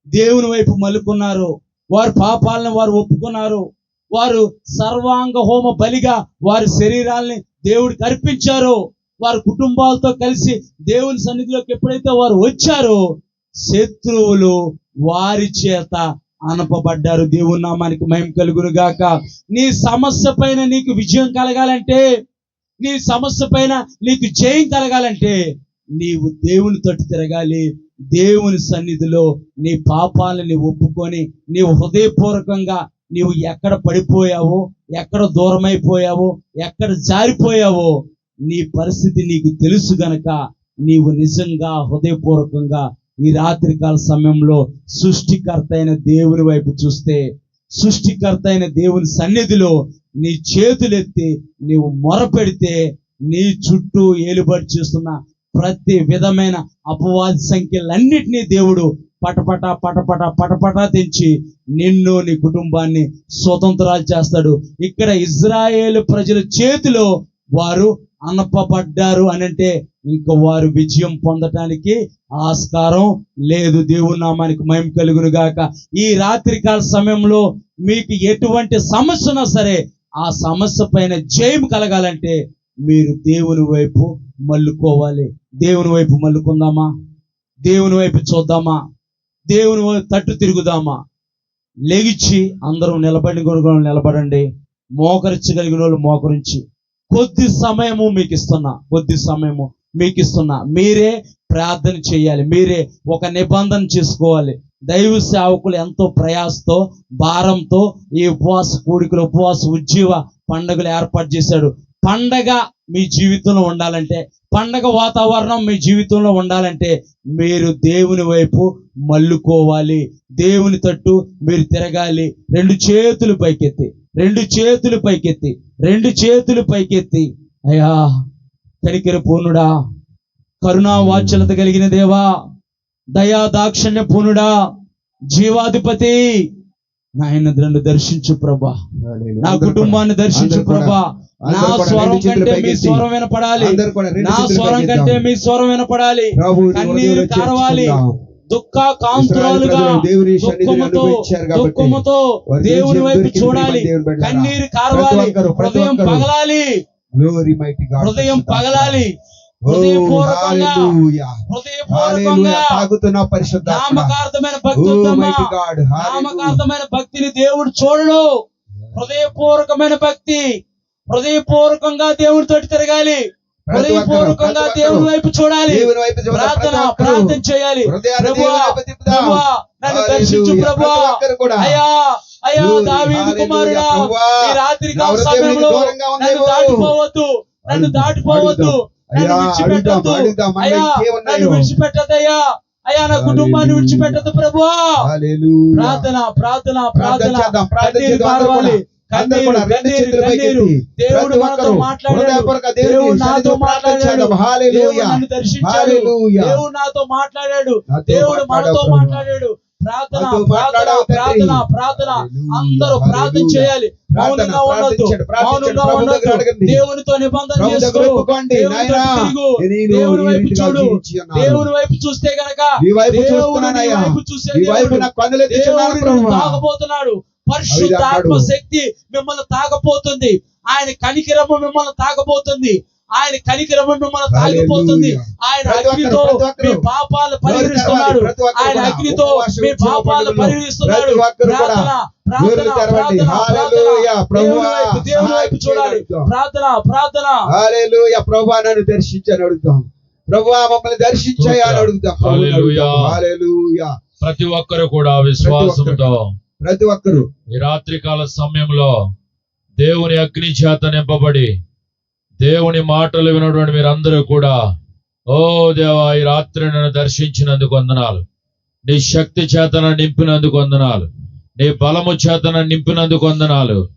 దేవుని వైపు మలుకున్నారు, వారి పాపాలను వారు ఒప్పుకున్నారు, వారు సర్వాంగ హోమ బలిగా వారి శరీరాల్ని దేవుడికి అర్పించారో, వారి కుటుంబాలతో కలిసి దేవుని సన్నిధిలోకి ఎప్పుడైతే వారు వచ్చారో శత్రువులు వారి చేత అనపబడ్డారు. దేవుని నామానికి మహిమ కలుగును గాక. నీ సమస్య పైన నీకు విజయం కలగాలంటే, నీ సమస్య పైన నీకు జయం కలగాలంటే నీవు దేవుని తట్టు తిరగాలి. దేవుని సన్నిధిలో నీ పాపాలని ఒప్పుకొని నీవు హృదయపూర్వకంగా నీవు ఎక్కడ పడిపోయావో, ఎక్కడ దూరమైపోయావో, ఎక్కడ జారిపోయావో నీ పరిస్థితి నీకు తెలుసు గనక నీవు నిజంగా హృదయపూర్వకంగా ఈ రాత్రికాల సమయంలో సృష్టికర్త అయిన దేవుని వైపు చూస్తే, సృష్టికర్త అయిన దేవుని సన్నిధిలో నీ చేతులెత్తి నీవు మొరపెడితే నీ చుట్టూ ఏలుబడి చేస్తున్న ప్రతి విధమైన అపవాది సంఖ్యలన్నిటినీ దేవుడు పటపట పటపట పటపట తెంచి నిన్ను నీ కుటుంబాన్ని స్వతంత్రాలు చేస్తాడు. ఇక్కడ ఇజ్రాయేలు ప్రజల చేతిలో వారు అనపబడ్డారు అనంటే ఇంకా వారు విజయం పొందటానికి ఆస్కారం లేదు. దేవుని నామానికి మహిమ కలుగును గాక. ఈ రాత్రికాల సమయంలో మీకు ఎటువంటి సమస్య ఉన్నా సరే ఆ సమస్య పైన జయం కలగాలంటే మీరు దేవుని వైపు మళ్ళుకోవాలి. దేవుని వైపు మళ్ళుకుందామా? దేవుని వైపు చూద్దామా? దేవుని తట్టు తిరుగుదామా? లెగిచి అందరూ నిలబడండి. మోకరించగలిగిన వాళ్ళు మోకరించి కొద్ది సమయము మీకు ఇస్తున్నా మీరే ప్రార్థన చేయాలి. మీరే ఒక నిబంధన చేసుకోవాలి. దైవ సేవకులు ఎంతో ప్రయాసతో భారంతో ఈ ఉపవాస కూడికలు, ఉపవాస ఉజ్జీవ పండుగలు ఏర్పాటు చేశాడు. పండగ మీ జీవితంలో ఉండాలంటే, పండగ వాతావరణం మీ జీవితంలో ఉండాలంటే మీరు దేవుని వైపు మళ్ళుకోవాలి. దేవుని తట్టు మీరు తిరగాలి. రెండు చేతులు పైకెత్తి అయ్యా కనికర పూర్ణుడా, కరుణా వాత్సల్యత కలిగిన దేవా, దయా దాక్షిణ్య పూర్ణుడా, జీవాధిపతి, నాయన నన్ను దర్శించు ప్రభా, నా కుటుంబాన్ని దర్శించు ప్రభా. నా స్వరం కంటే మీ స్వరం వినపడాలి. నా స్వరం కంటే మీ స్వరం వినపడాలి. కన్నీరు కారవాలి. దుఃఖ కాంతురాలుగా దుఃఖముతో దేవుని వైపు చూడాలి. కన్నీరు కారవాలి. హృదయం పగలాలి. హృదయపూర్వకంగా నామకార్థమైన భక్తిని దేవుడు చూడడు. హృదయపూర్వకమైన భక్తి, హృదయపూర్వకంగా దేవుడితో తిరగాలి. హృదయపూర్వకంగా దేవుని వైపు చూడాలి. ప్రార్థన చేయాలి. ప్రభువా నన్ను దర్శించు ప్రభువా. అయ్యా దావీదు కుమారుడా, ఈ రాత్రి కాల సమయంలో నన్ను దాటిపోవద్దు. నన్ను విడిచిపెట్టదయ్యా. అయ్యా నా కుటుంబాన్ని విడిచిపెట్టదు ప్రభువా. ప్రార్థన కన్నీరు. దేవుడు మనతో మాట్లాడాడు. దేవుడు నాతో మాట్లాడాడు. దేవుడు నన్ను దర్శించాడు. దేవుడు నాతో మాట్లాడాడు. దేవుడు మనతో మాట్లాడాడు. ప్రార్థన. అందరూ ప్రార్థన చేయాలి. మౌనంగా ఉండొద్దు. దేవునితో నిబంధన చేసుకో. దేవుని వైపు చూడు. దేవుని వైపు చూస్తే గనక తాగబోతున్నాడు. పరిశుద్ధాత్మ శక్తి మిమ్మల్ని తాగపోతుంది. ఆయన కనికరము మిమ్మల్ని తాగబోతుంది. ఆయన తాగిపోతుంది. ఆయన అగ్నితో మీ పాపాలు పరిహరిస్తున్నాడు. ఆయన అగ్నితో మీ పాపాలు పరిహరిస్తున్నాడు. దేవుని వైపు చూడాలి. ప్రార్థన. ప్రభువా నన్ను దర్శించని అడుగుతాం. ప్రభువా మమ్మల్ని దర్శించాయని అడుగుతాం. ప్రతి ఒక్కరు కూడా విశ్వాసంతో ప్రతి ఒక్కరు ఈ రాత్రికాల సమయంలో దేవుని అగ్ని చేత నింపబడి దేవుని మాటలు వినటువంటి మీరందరూ కూడా, ఓ దేవా, ఈ రాత్రి నన్ను దర్శించినందుకు వందనాలు. నీ శక్తి చేతన నింపినందుకు వందనాలు. నీ బలము చేతన నింపినందుకు వందనాలు.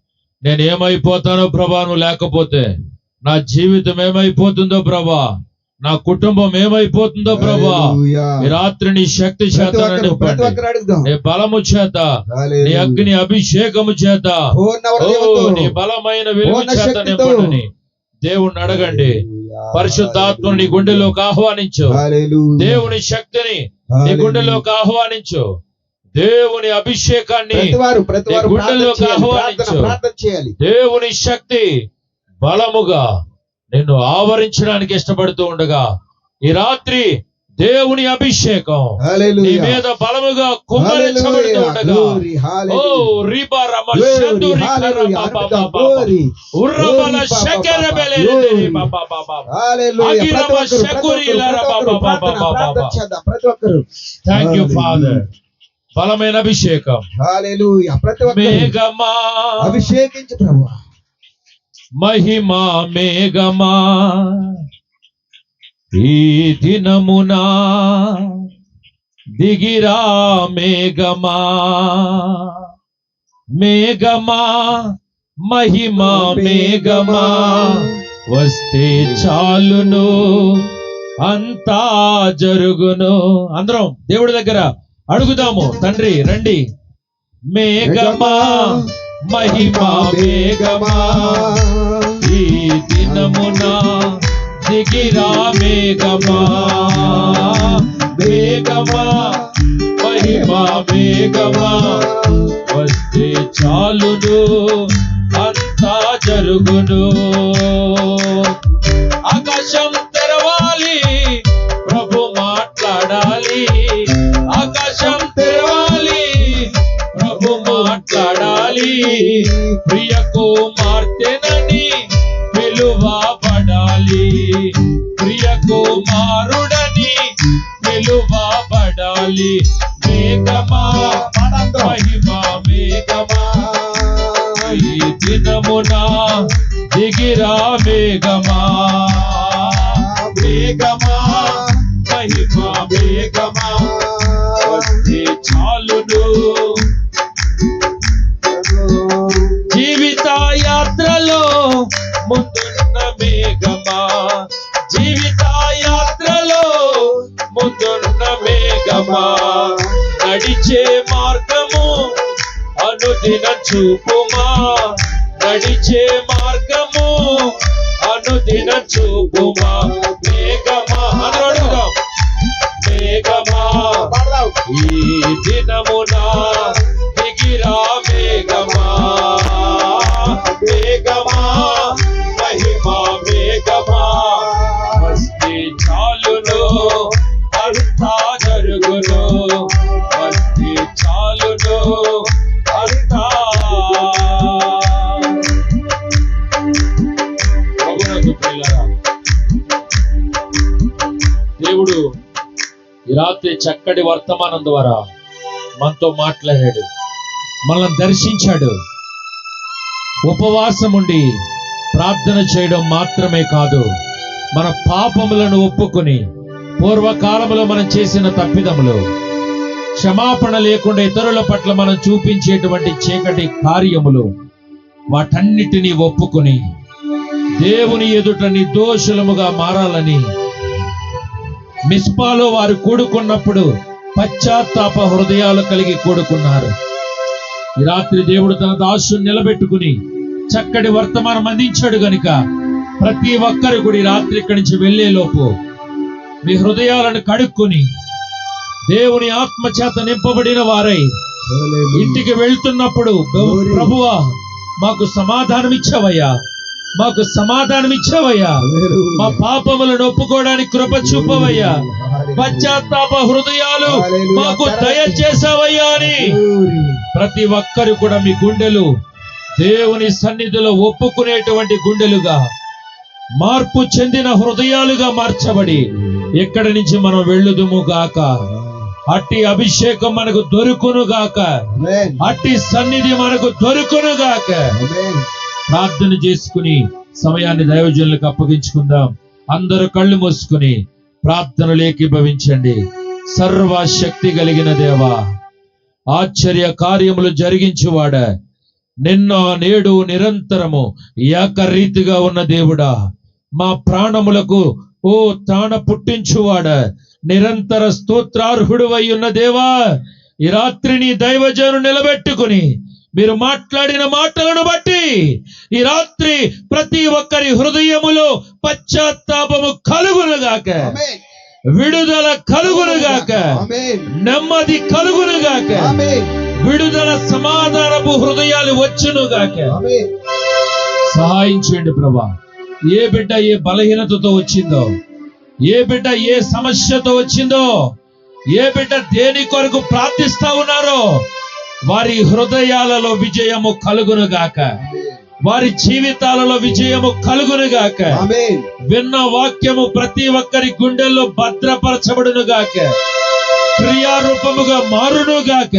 నేను ఏమైపోతానో ప్రభా నువ్వు లేకపోతే, నా జీవితం ఏమైపోతుందో ప్రభా నా కుటుంబం ఏమైపోతుందో ప్రభువా, హల్లెలూయా. ఈ రాత్రి నీ శక్తి చేత ప్రతి నన్ను ఒక్కరు నింపండి. అడుగుదాం. నీ బలము చేత, నీ హల్లెలూయా. అగ్ని అభిషేకము చేత, పూర్ణ ఓ హృదయంతో, నీ బలమైన వెలుగు పూర్ణ చేత శక్తితో. నింపండి. దేవుణ్ణి అడగండి. హల్లెలూయా. పరిశుద్ధాత్మను నీ గుండెలోకి ఆహ్వానించు. హల్లెలూయా. దేవుని శక్తిని నీ హల్లెలూయా. గుండెలోకి ఆహ్వానించు. దేవుని అభిషేకాన్ని ప్రతివారు నీ ప్రార్థన గుండెల్లోకి చేయాలి. ఆహ్వానించు. ప్రార్థన చేయాలి. దేవుని శక్తి బలముగా నిన్ను ఆవరించడానికి ఇష్టపడుతూ ఉండగా, ఈ రాత్రి దేవుని అభిషేకం నీ హల్లెలూయా. మీద బలముగా కుమ్మరించబడుతూ హల్లెలూయా. ఉండగా, గ్లోరీ, ఓ హల్లెలూయా. రిబా రమ గ్లోరీ, షందురి హల్లెలూయా. కరబా అద్భుతం. బాబా బాబా. గ్లోరీ, ఉర్రబల గ్లోరీ, శకెర బాబా, బెలెరె గ్లోరీ. బాబా బాబా. హల్లెలూయా. అగిరమ ప్రతి ఒక్కరు, శకురి ప్రతి లర ఒక్కరు బాబా బాబా ప్రార్థన బాబా. చేద్దాం. ప్రతి ఒక్కరు. Thank you hallelujah. ఫాదర్. బలమైన అభిషేకం. హల్లెలూయా. ప్రతి ఒక్కరు మేఘమా అభిషేకించు ప్రభువా. మహిమా మేఘమా ఈ దినమునా దిగిరా మేఘమా, మేఘమా మహిమా మేఘమా వస్తే చాలును అంతా జరుగును. అందరం దేవుడి దగ్గర అడుగుదాము. తండ్రి రండి. మేఘమా మహిమా మేఘమా ఈ దినమున దిగిరా మేఘమా, మేఘమా మహిమా మేఘమా వస్తే చాలును అంతా జరుగును. ఆకాశం తెరవాలి, ప్రభు మాట్లాడాలి. ఆకాశం తెరవాలి, ప్రభు మాట్లాడాలి. ప్రియ కుమార్తెనని పిలువబడాలి, ప్రియ కుమారుడని పిలువబడాలి. మేఘమా మహిమా మేఘమా ఈ దినమున దిగిరా మేఘమా, మేఘమా మహిమా మేఘమా వస్తే చాలును. జీవిత యాత్రలో ముందున్న మేఘమా, జీవిత యాత్రలో ముందున్న మేఘమా నడిచే మార్గము అనుదిన చూపుమా, నడిచే మార్గము అనుదిన చూపుమా. మేఘమా అనడుగుదాం. మేఘమా ఈ దినమున దిగిరా మేఘమా, మేఘమా మహిమా మేఘమా వస్తే చాలును అంతా జరుగును, వస్తే చాలును అంతా. ప్రభువునకు ప్రియులారా, దేవుడు ఈ రాత్రి చక్కటి వర్తమానం ద్వారా మనతో మాట్లాడాడు, మనల్ని దర్శించాడు. ఉపవాసం ఉండి ప్రార్థన చేయడం మాత్రమే కాదు, మన పాపములను ఒప్పుకొని పూర్వకాలంలో మనం చేసిన తప్పిదములు, క్షమాపణ లేకుండా ఇతరుల పట్ల మనం చూపించేటువంటి చీకటి కార్యములు, వాటన్నిటినీ ఒప్పుకొని దేవుని ఎదుట నిర్దోషులముగా మారాలని మిస్పాలో వారు కూడుకున్నప్పుడు పశ్చాత్తాప హృదయాలు కలిగి కూడుకున్నారు. ఈ రాత్రి దేవుడు తన దాసుని నిలబెట్టుకుని చక్కటి వర్తమానం అందించాడు గనుక ప్రతి ఒక్కరు కూడా ఈ రాత్రి ఇక్కడి నుంచి వెళ్లే లోపు మీ హృదయాలను కడుక్కుని దేవుని ఆత్మ చేత నింపబడిన వారై ఇంటికి వెళ్తున్నప్పుడు, ప్రభువా మాకు సమాధానం ఇచ్చావయ్యా, మాకు సమాధానం ఇచ్చావయ్యా, మా పాపములను ఒప్పుకోవడానికి కృప చూపవయ్యా, పశ్చాత్తాప హృదయాలు మాకు దయచేసావయ్యా అని ప్రతి ఒక్కరు కూడా మీ గుండెలు దేవుని సన్నిధిలో ఒప్పుకునేటువంటి గుండెలుగా, మార్పు చెందిన హృదయాలుగా మార్చబడి ఇక్కడి నుంచి మనం వెళ్ళుదుము గాక. అట్టి అభిషేకం మనకు దొరుకును గాక, అట్టి సన్నిధి మనకు దొరుకును గాక. ప్రార్థన చేసుకుని సమయాన్ని దైవజనులకు అప్పగించుకుందాం. అందరూ కళ్ళు మూసుకుని ప్రార్థనలు ఏకీభవించండి. సర్వశక్తి కలిగిన దేవా, ఆశ్చర్య కార్యములు జరిగించువాడ, నిన్న నేడు నిరంతరము ఏకరీతిగా ఉన్న దేవుడా, మా ప్రాణములకు ఓ తాన పుట్టించువాడ, నిరంతర స్తోత్రార్హుడు ఉన్న దేవా, ఈ రాత్రి నీ దైవజను నిలబెట్టుకుని మీరు మాట్లాడిన మాటలను బట్టి ఈ రాత్రి ప్రతి ఒక్కరి హృదయములో పశ్చాత్తాపము కలుగునుగాక, విడుదల కలుగునుగాక, నెమ్మది కలుగునుగాక, విడుదల సమాధానపు హృదయాలు వచ్చునుగాక. సహాయం చేయండి ప్రభా. ఏ బిడ్డ ఏ బలహీనతతో వచ్చిందో, ఏ బిడ్డ ఏ సమస్యతో వచ్చిందో, ఏ బిడ్డ దేని కొరకు ప్రార్థిస్తా ఉన్నారో వారి హృదయాలలో విజయము కలుగునుగాక, వారి జీవితాలలో విజయము కలుగునుగాక. విన్న వాక్యము ప్రతి ఒక్కరి గుండెల్లో భద్రపరచబడునుగాక, క్రియారూపముగా మారునుగాక.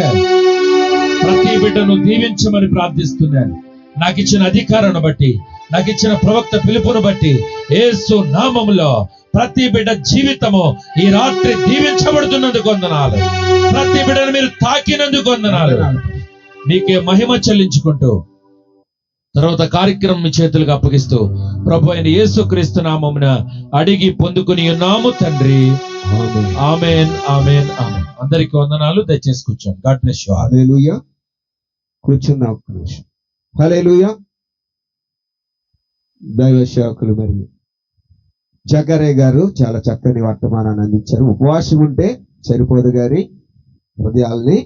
ప్రతి బిడ్డను దీవించమని ప్రార్థిస్తున్నాను. నాకు ఇచ్చిన అధికారాన్ని బట్టి, నాకు ఇచ్చిన ప్రవక్త పిలుపును బట్టి యేసు నామములో ప్రతి బిడ్డ జీవితము ఈ రాత్రి దీవించబడుతున్నందుకు వందనాలు. ప్రతి బిడ్డను మీరు తాకినందుకు వందనాలు. మీకే మహిమ చెల్లించుకుంటూ తర్వాత కార్యక్రమం మీ చేతులకు అప్పగిస్తూ ప్రభు అయిన యేసుక్రీస్తు నామమున అడిగి పొందుకుని ఉన్నాము తండ్రి. ఆమేన్, ఆమేన్, ఆమేన్. అందరికి వందనాలు. దయచేసి కూర్చోండి. God bless you all. Hallelujah. కూర్చున్నా ఒక్క నిమిషం. హల్లెలూయా. దైవ సేవకులు మరి జకరే గారు చాలా చక్కని వర్తమానాన్ని అందించారు. ఉపవాసం ఉంటే సరిపోదు గారి హృదయాల్ని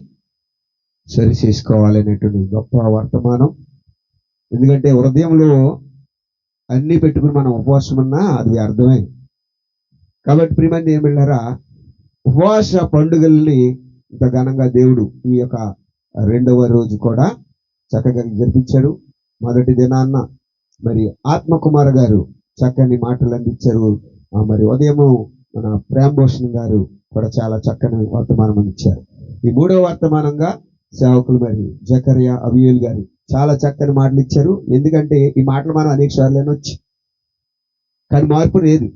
సరి చేసుకోవాలనేటువంటి గొప్ప వర్తమానం. ఎందుకంటే హృదయంలో అన్ని పెట్టుకుని మనం ఉపవాసం ఉన్నా అది అర్థమే. కాబట్టి ప్రియమంది ఏం వెళ్ళారా, ఉపవాస పండుగల్ని ఇంత ఘనంగా దేవుడు ఈ యొక్క 2వ రోజు కూడా చక్కగా జరిపించారు. మొదటి దినాన్న మరి ఆత్మకుమార్ గారు చక్కని మాటలు అందించారు. మరి ఉదయము మన ప్రేమభూషణ్ గారు కూడా చాలా చక్కని వర్తమానం అందించారు. ఈ 3వ వర్తమానంగా సేవకులు మరి జకరియా అబియేల్ గారు చాలా చక్కని మాటలు ఇచ్చారు. ఎందుకంటే ఈ మాటలు మనం అనేక సార్లు వినొచ్చు, కానీ మార్పు లేదు.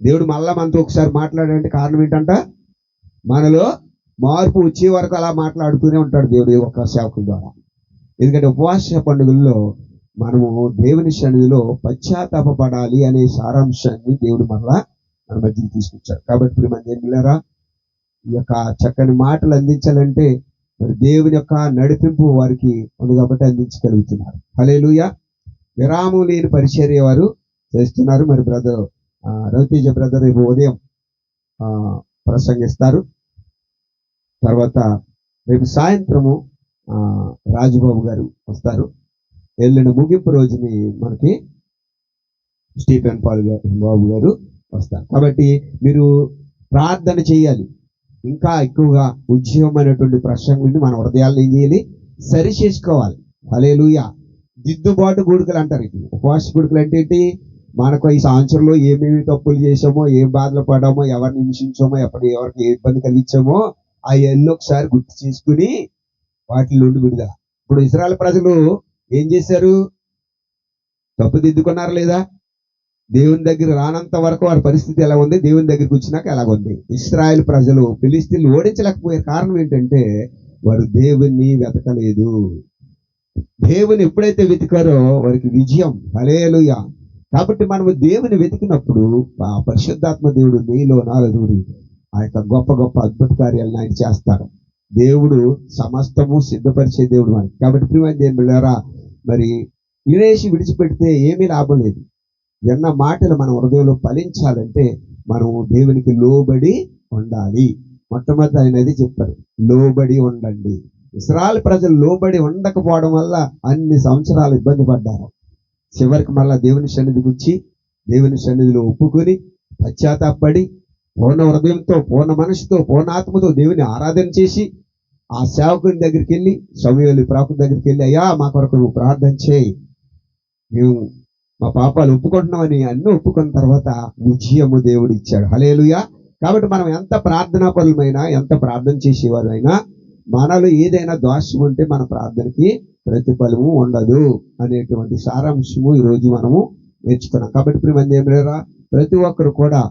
దేవుడు మళ్ళా మనతో ఒకసారి మాట్లాడాలంటే కారణం ఏంటంట, మనలో మార్పు వచ్చే వరకు అలా మాట్లాడుతూనే ఉంటాడు దేవుడు ఒక సేవకుల ద్వారా. ఎందుకంటే ఉపవాస పండుగల్లో మనము దేవుని సన్నిధిలో పశ్చాత్తాపడాలి అనే సారాంశాన్ని దేవుడు మళ్ళా మన మధ్యకి తీసుకొచ్చాడు. కాబట్టి ప్రియమైన దేవులారా, ఈ యొక్క చక్కని మాటలు అందించాలంటే మరి దేవుని యొక్క నడిపింపు వారికి ఉంది కాబట్టి అందించగలుగుతున్నారు. హల్లెలూయా. విరామం లేని పరిచర్య వారు చేస్తున్నారు. మరి బ్రదర్ రవితేజ బ్రదర్ రేపు ఉదయం ప్రసంగిస్తారు. తర్వాత రేపు సాయంత్రము రాజుబాబు గారు వస్తారు. ఎల్లుండి ముగింపు రోజుని మనకి స్టీఫెన్ పాల్ బాబు గారు వస్తారు. కాబట్టి మీరు ప్రార్థన చేయాలి. ఇంకా ఎక్కువగా ఉద్యమమైనటువంటి ప్రసంగుల్ని మన హృదయాలను ఏం చేయాలి, సరి చేసుకోవాలి. హల్లెలూయా. దిద్దుబాటు గుడుకలు అంటారు. ఇది ఉపవాస గుడుకలు అంటే ఏంటి, మనకు ఈ సంవత్సరంలో ఏమేమి తప్పులు చేసామో, ఏం బాధలు పడామో, ఎవరిని హింసించామో, ఎవరికి ఏ ఇబ్బంది కలిగించామో అవన్నీ ఒకసారి గుర్తు చేసుకుని వాటి నుండి విడుదల. ఇప్పుడు ఇశ్రాయేలు ప్రజలు ఏం చేశారు, తప్పు దిద్దుకున్నారు లేదా? దేవుని దగ్గర రానంత వరకు వారి పరిస్థితి ఎలా ఉంది, దేవుని దగ్గరికి వచ్చినాక ఎలాగుంది. ఇశ్రాయేలు ప్రజలు ఫిలిస్తీన్లు ఓడించలేకపోయారు. కారణం ఏంటంటే వారు దేవుణ్ణి వెతకలేదు. దేవుని ఎప్పుడైతే వెతికారో వారికి విజయం. హల్లెలూయా. కాబట్టి మనము దేవుని వెతికినప్పుడు ఆ పరిశుద్ధాత్మ దేవుడు నీలో నాలో దూరి ఆ యొక్క గొప్ప గొప్ప అద్భుత కార్యాలను ఆయన చేస్తాడు. దేవుడు సమస్తము సిద్ధపరిచే దేవుడు మనకి. కాబట్టి ప్రియమైన దేవుని బిడ్డలారా, మరి వినేసి విడిచిపెడితే ఏమీ లాభం లేదు. ఎన్న మాటలు మన హృదయంలో ఫలించాలంటే మనము దేవునికి లోబడి ఉండాలి. మొట్టమొదటి ఆయన చెప్పారు, లోబడి ఉండండి. ఇశ్రాయేలు ప్రజలు లోబడి ఉండకపోవడం వల్ల అన్ని సంవత్సరాలు ఇబ్బంది పడ్డారు. చివరికి మళ్ళా దేవుని సన్నిధికి వచ్చి దేవుని సన్నిధిలో ఒప్పుకొని పశ్చాత్తాపడి పూర్ణ హృదయంతో, పూర్ణ మనసుతో, పూర్ణ ఆత్మతో దేవుని ఆరాధన చేసి ఆ సేవకుని దగ్గరికి వెళ్ళి, సమూయేలు ప్రవక్త దగ్గరికి వెళ్ళి, అయ్యా మా కొరకు నువ్వు ప్రార్థన చేయి, మేము మా పాపాలు ఒప్పుకుంటున్నామని అన్ని ఒప్పుకున్న తర్వాత విజయము దేవుడు ఇచ్చాడు. హల్లెలూయా. కాబట్టి మనం ఎంత ప్రార్థనాపరులమైనా, ఎంత ప్రార్థన చేసేవారైనా మనలో ఏదైనా దోషం ఉంటే మన ప్రార్థనకి ప్రతిఫలము ఉండదు అనేటువంటి సారాంశము ఈరోజు మనము నేర్చుకున్నాం. కాబట్టి ప్రియమైన ప్రతి ఒక్కరు కూడా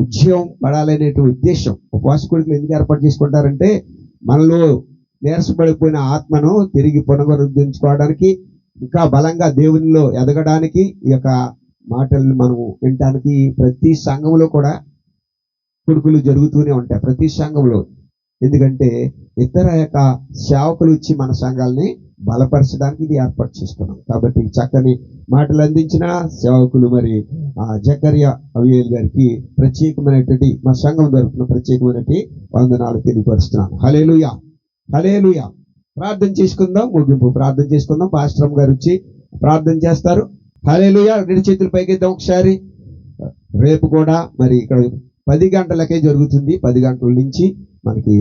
ఉద్యమం పడాలనేటువంటి ఉద్దేశం ఉపవాస కూడికలు ఎందుకు ఏర్పాటు చేసుకుంటారంటే మనలో నీరసపడిపోయిన ఆత్మను తిరిగి పునరుద్ధరించుకోవడానికి, ఇంకా బలంగా దేవునిలో ఎదగడానికి, ఈ యొక్క మాటలను మనము వినటానికి ప్రతి సంఘంలో కూడా కొడుకులు జరుగుతూనే ఉంటాయి, ప్రతి సంఘంలో. ఎందుకంటే ఇతర యొక్క సేవకులు వచ్చి మన సంఘాలని బలపరచడానికి ఇది ఏర్పాటు చేసుకున్నాం. కాబట్టి చక్కని మాటలు అందించిన సేవకులు మరి జకరియా అవియేల్ గారికి ప్రత్యేకమైనటువంటి మా సంఘం తరపున ప్రత్యేకమైనటువంటి వందనాలు తెలియపరుస్తున్నాను. హల్లెలూయా, హల్లెలూయా. ప్రార్థన చేసుకుందాం, ముగింపు ప్రార్థన చేసుకుందాం. పాస్టర్ గారు వచ్చి ప్రార్థన చేస్తారు. హల్లెలూయా. రెండు చేతుల పైకెద్దాం ఒకసారి. రేపు కూడా మరి ఇక్కడ 10 గంటలకే జరుగుతుంది. 10 గంటల నుంచి మనకి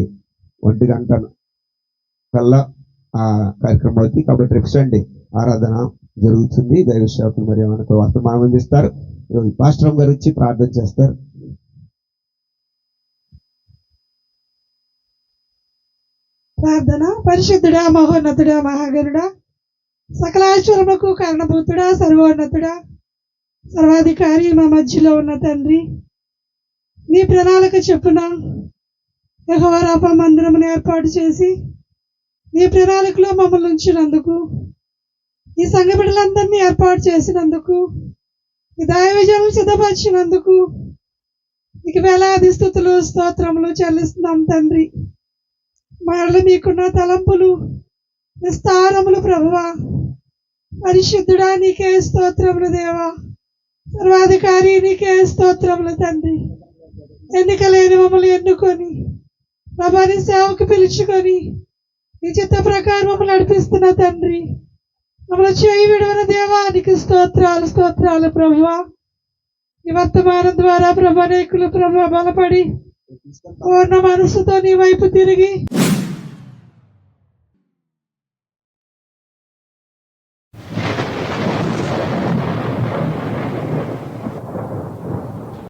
1 గంట కల్లా ఆ కార్యక్రమం అవుతుంది. కాబట్టి రేపు సండే ఆరాధన జరుగుతుంది. దైవ సేవకులు మరి మనకు వర్తమానం అందిస్తారు. పాస్టర్ గారు వచ్చి ప్రార్థన చేస్తారు. ప్రార్థన. పరిశుద్ధుడా, మహోన్నతుడా, మహాగరుడా, సకలాశ్వరములకు కారణభూతుడా, సర్వోన్నతుడా, సర్వాధికారి, మా మధ్యలో ఉన్న తండ్రి, నీ ప్రణాళిక చెప్పున యెహోవా రాఫా మందిరమును ఏర్పాటు చేసి నీ ప్రణాళికలో మమ్మల్ని ఉంచినందుకు, ఈ సంఘ బిడ్డలందరినీ ఏర్పాటు చేసినందుకు, ఈ దైవజనులు సిద్ధపరిచినందుకు నీకు వేలాది స్తుతులు స్తోత్రములు చెల్లిస్తున్నాం తండ్రి. మరల మీకున్న తలంపులు విస్తారములు ప్రభువా. పరిశుద్ధుడా, నీకే స్తోత్రములు దేవా. సర్వాధికారి, నీకే స్తోత్రములు తండ్రి. ఎన్నిక లేని మమ్మల్ని ఎన్నుకొని ప్రభా నీ సేవకు పిలుచుకొని నీ చిత్త ప్రకారం మమ్మల్ని నడిపిస్తున్న తండ్రి, మమ్మల్ని చేయి విడవన దేవా, నీకు స్తోత్రాలు స్తోత్రాలు ప్రభువా. ఈ వర్తమానం ద్వారా ప్రభా అనేకులు ప్రభా బలపడి పూర్ణ మనసుతో నీ వైపు తిరిగి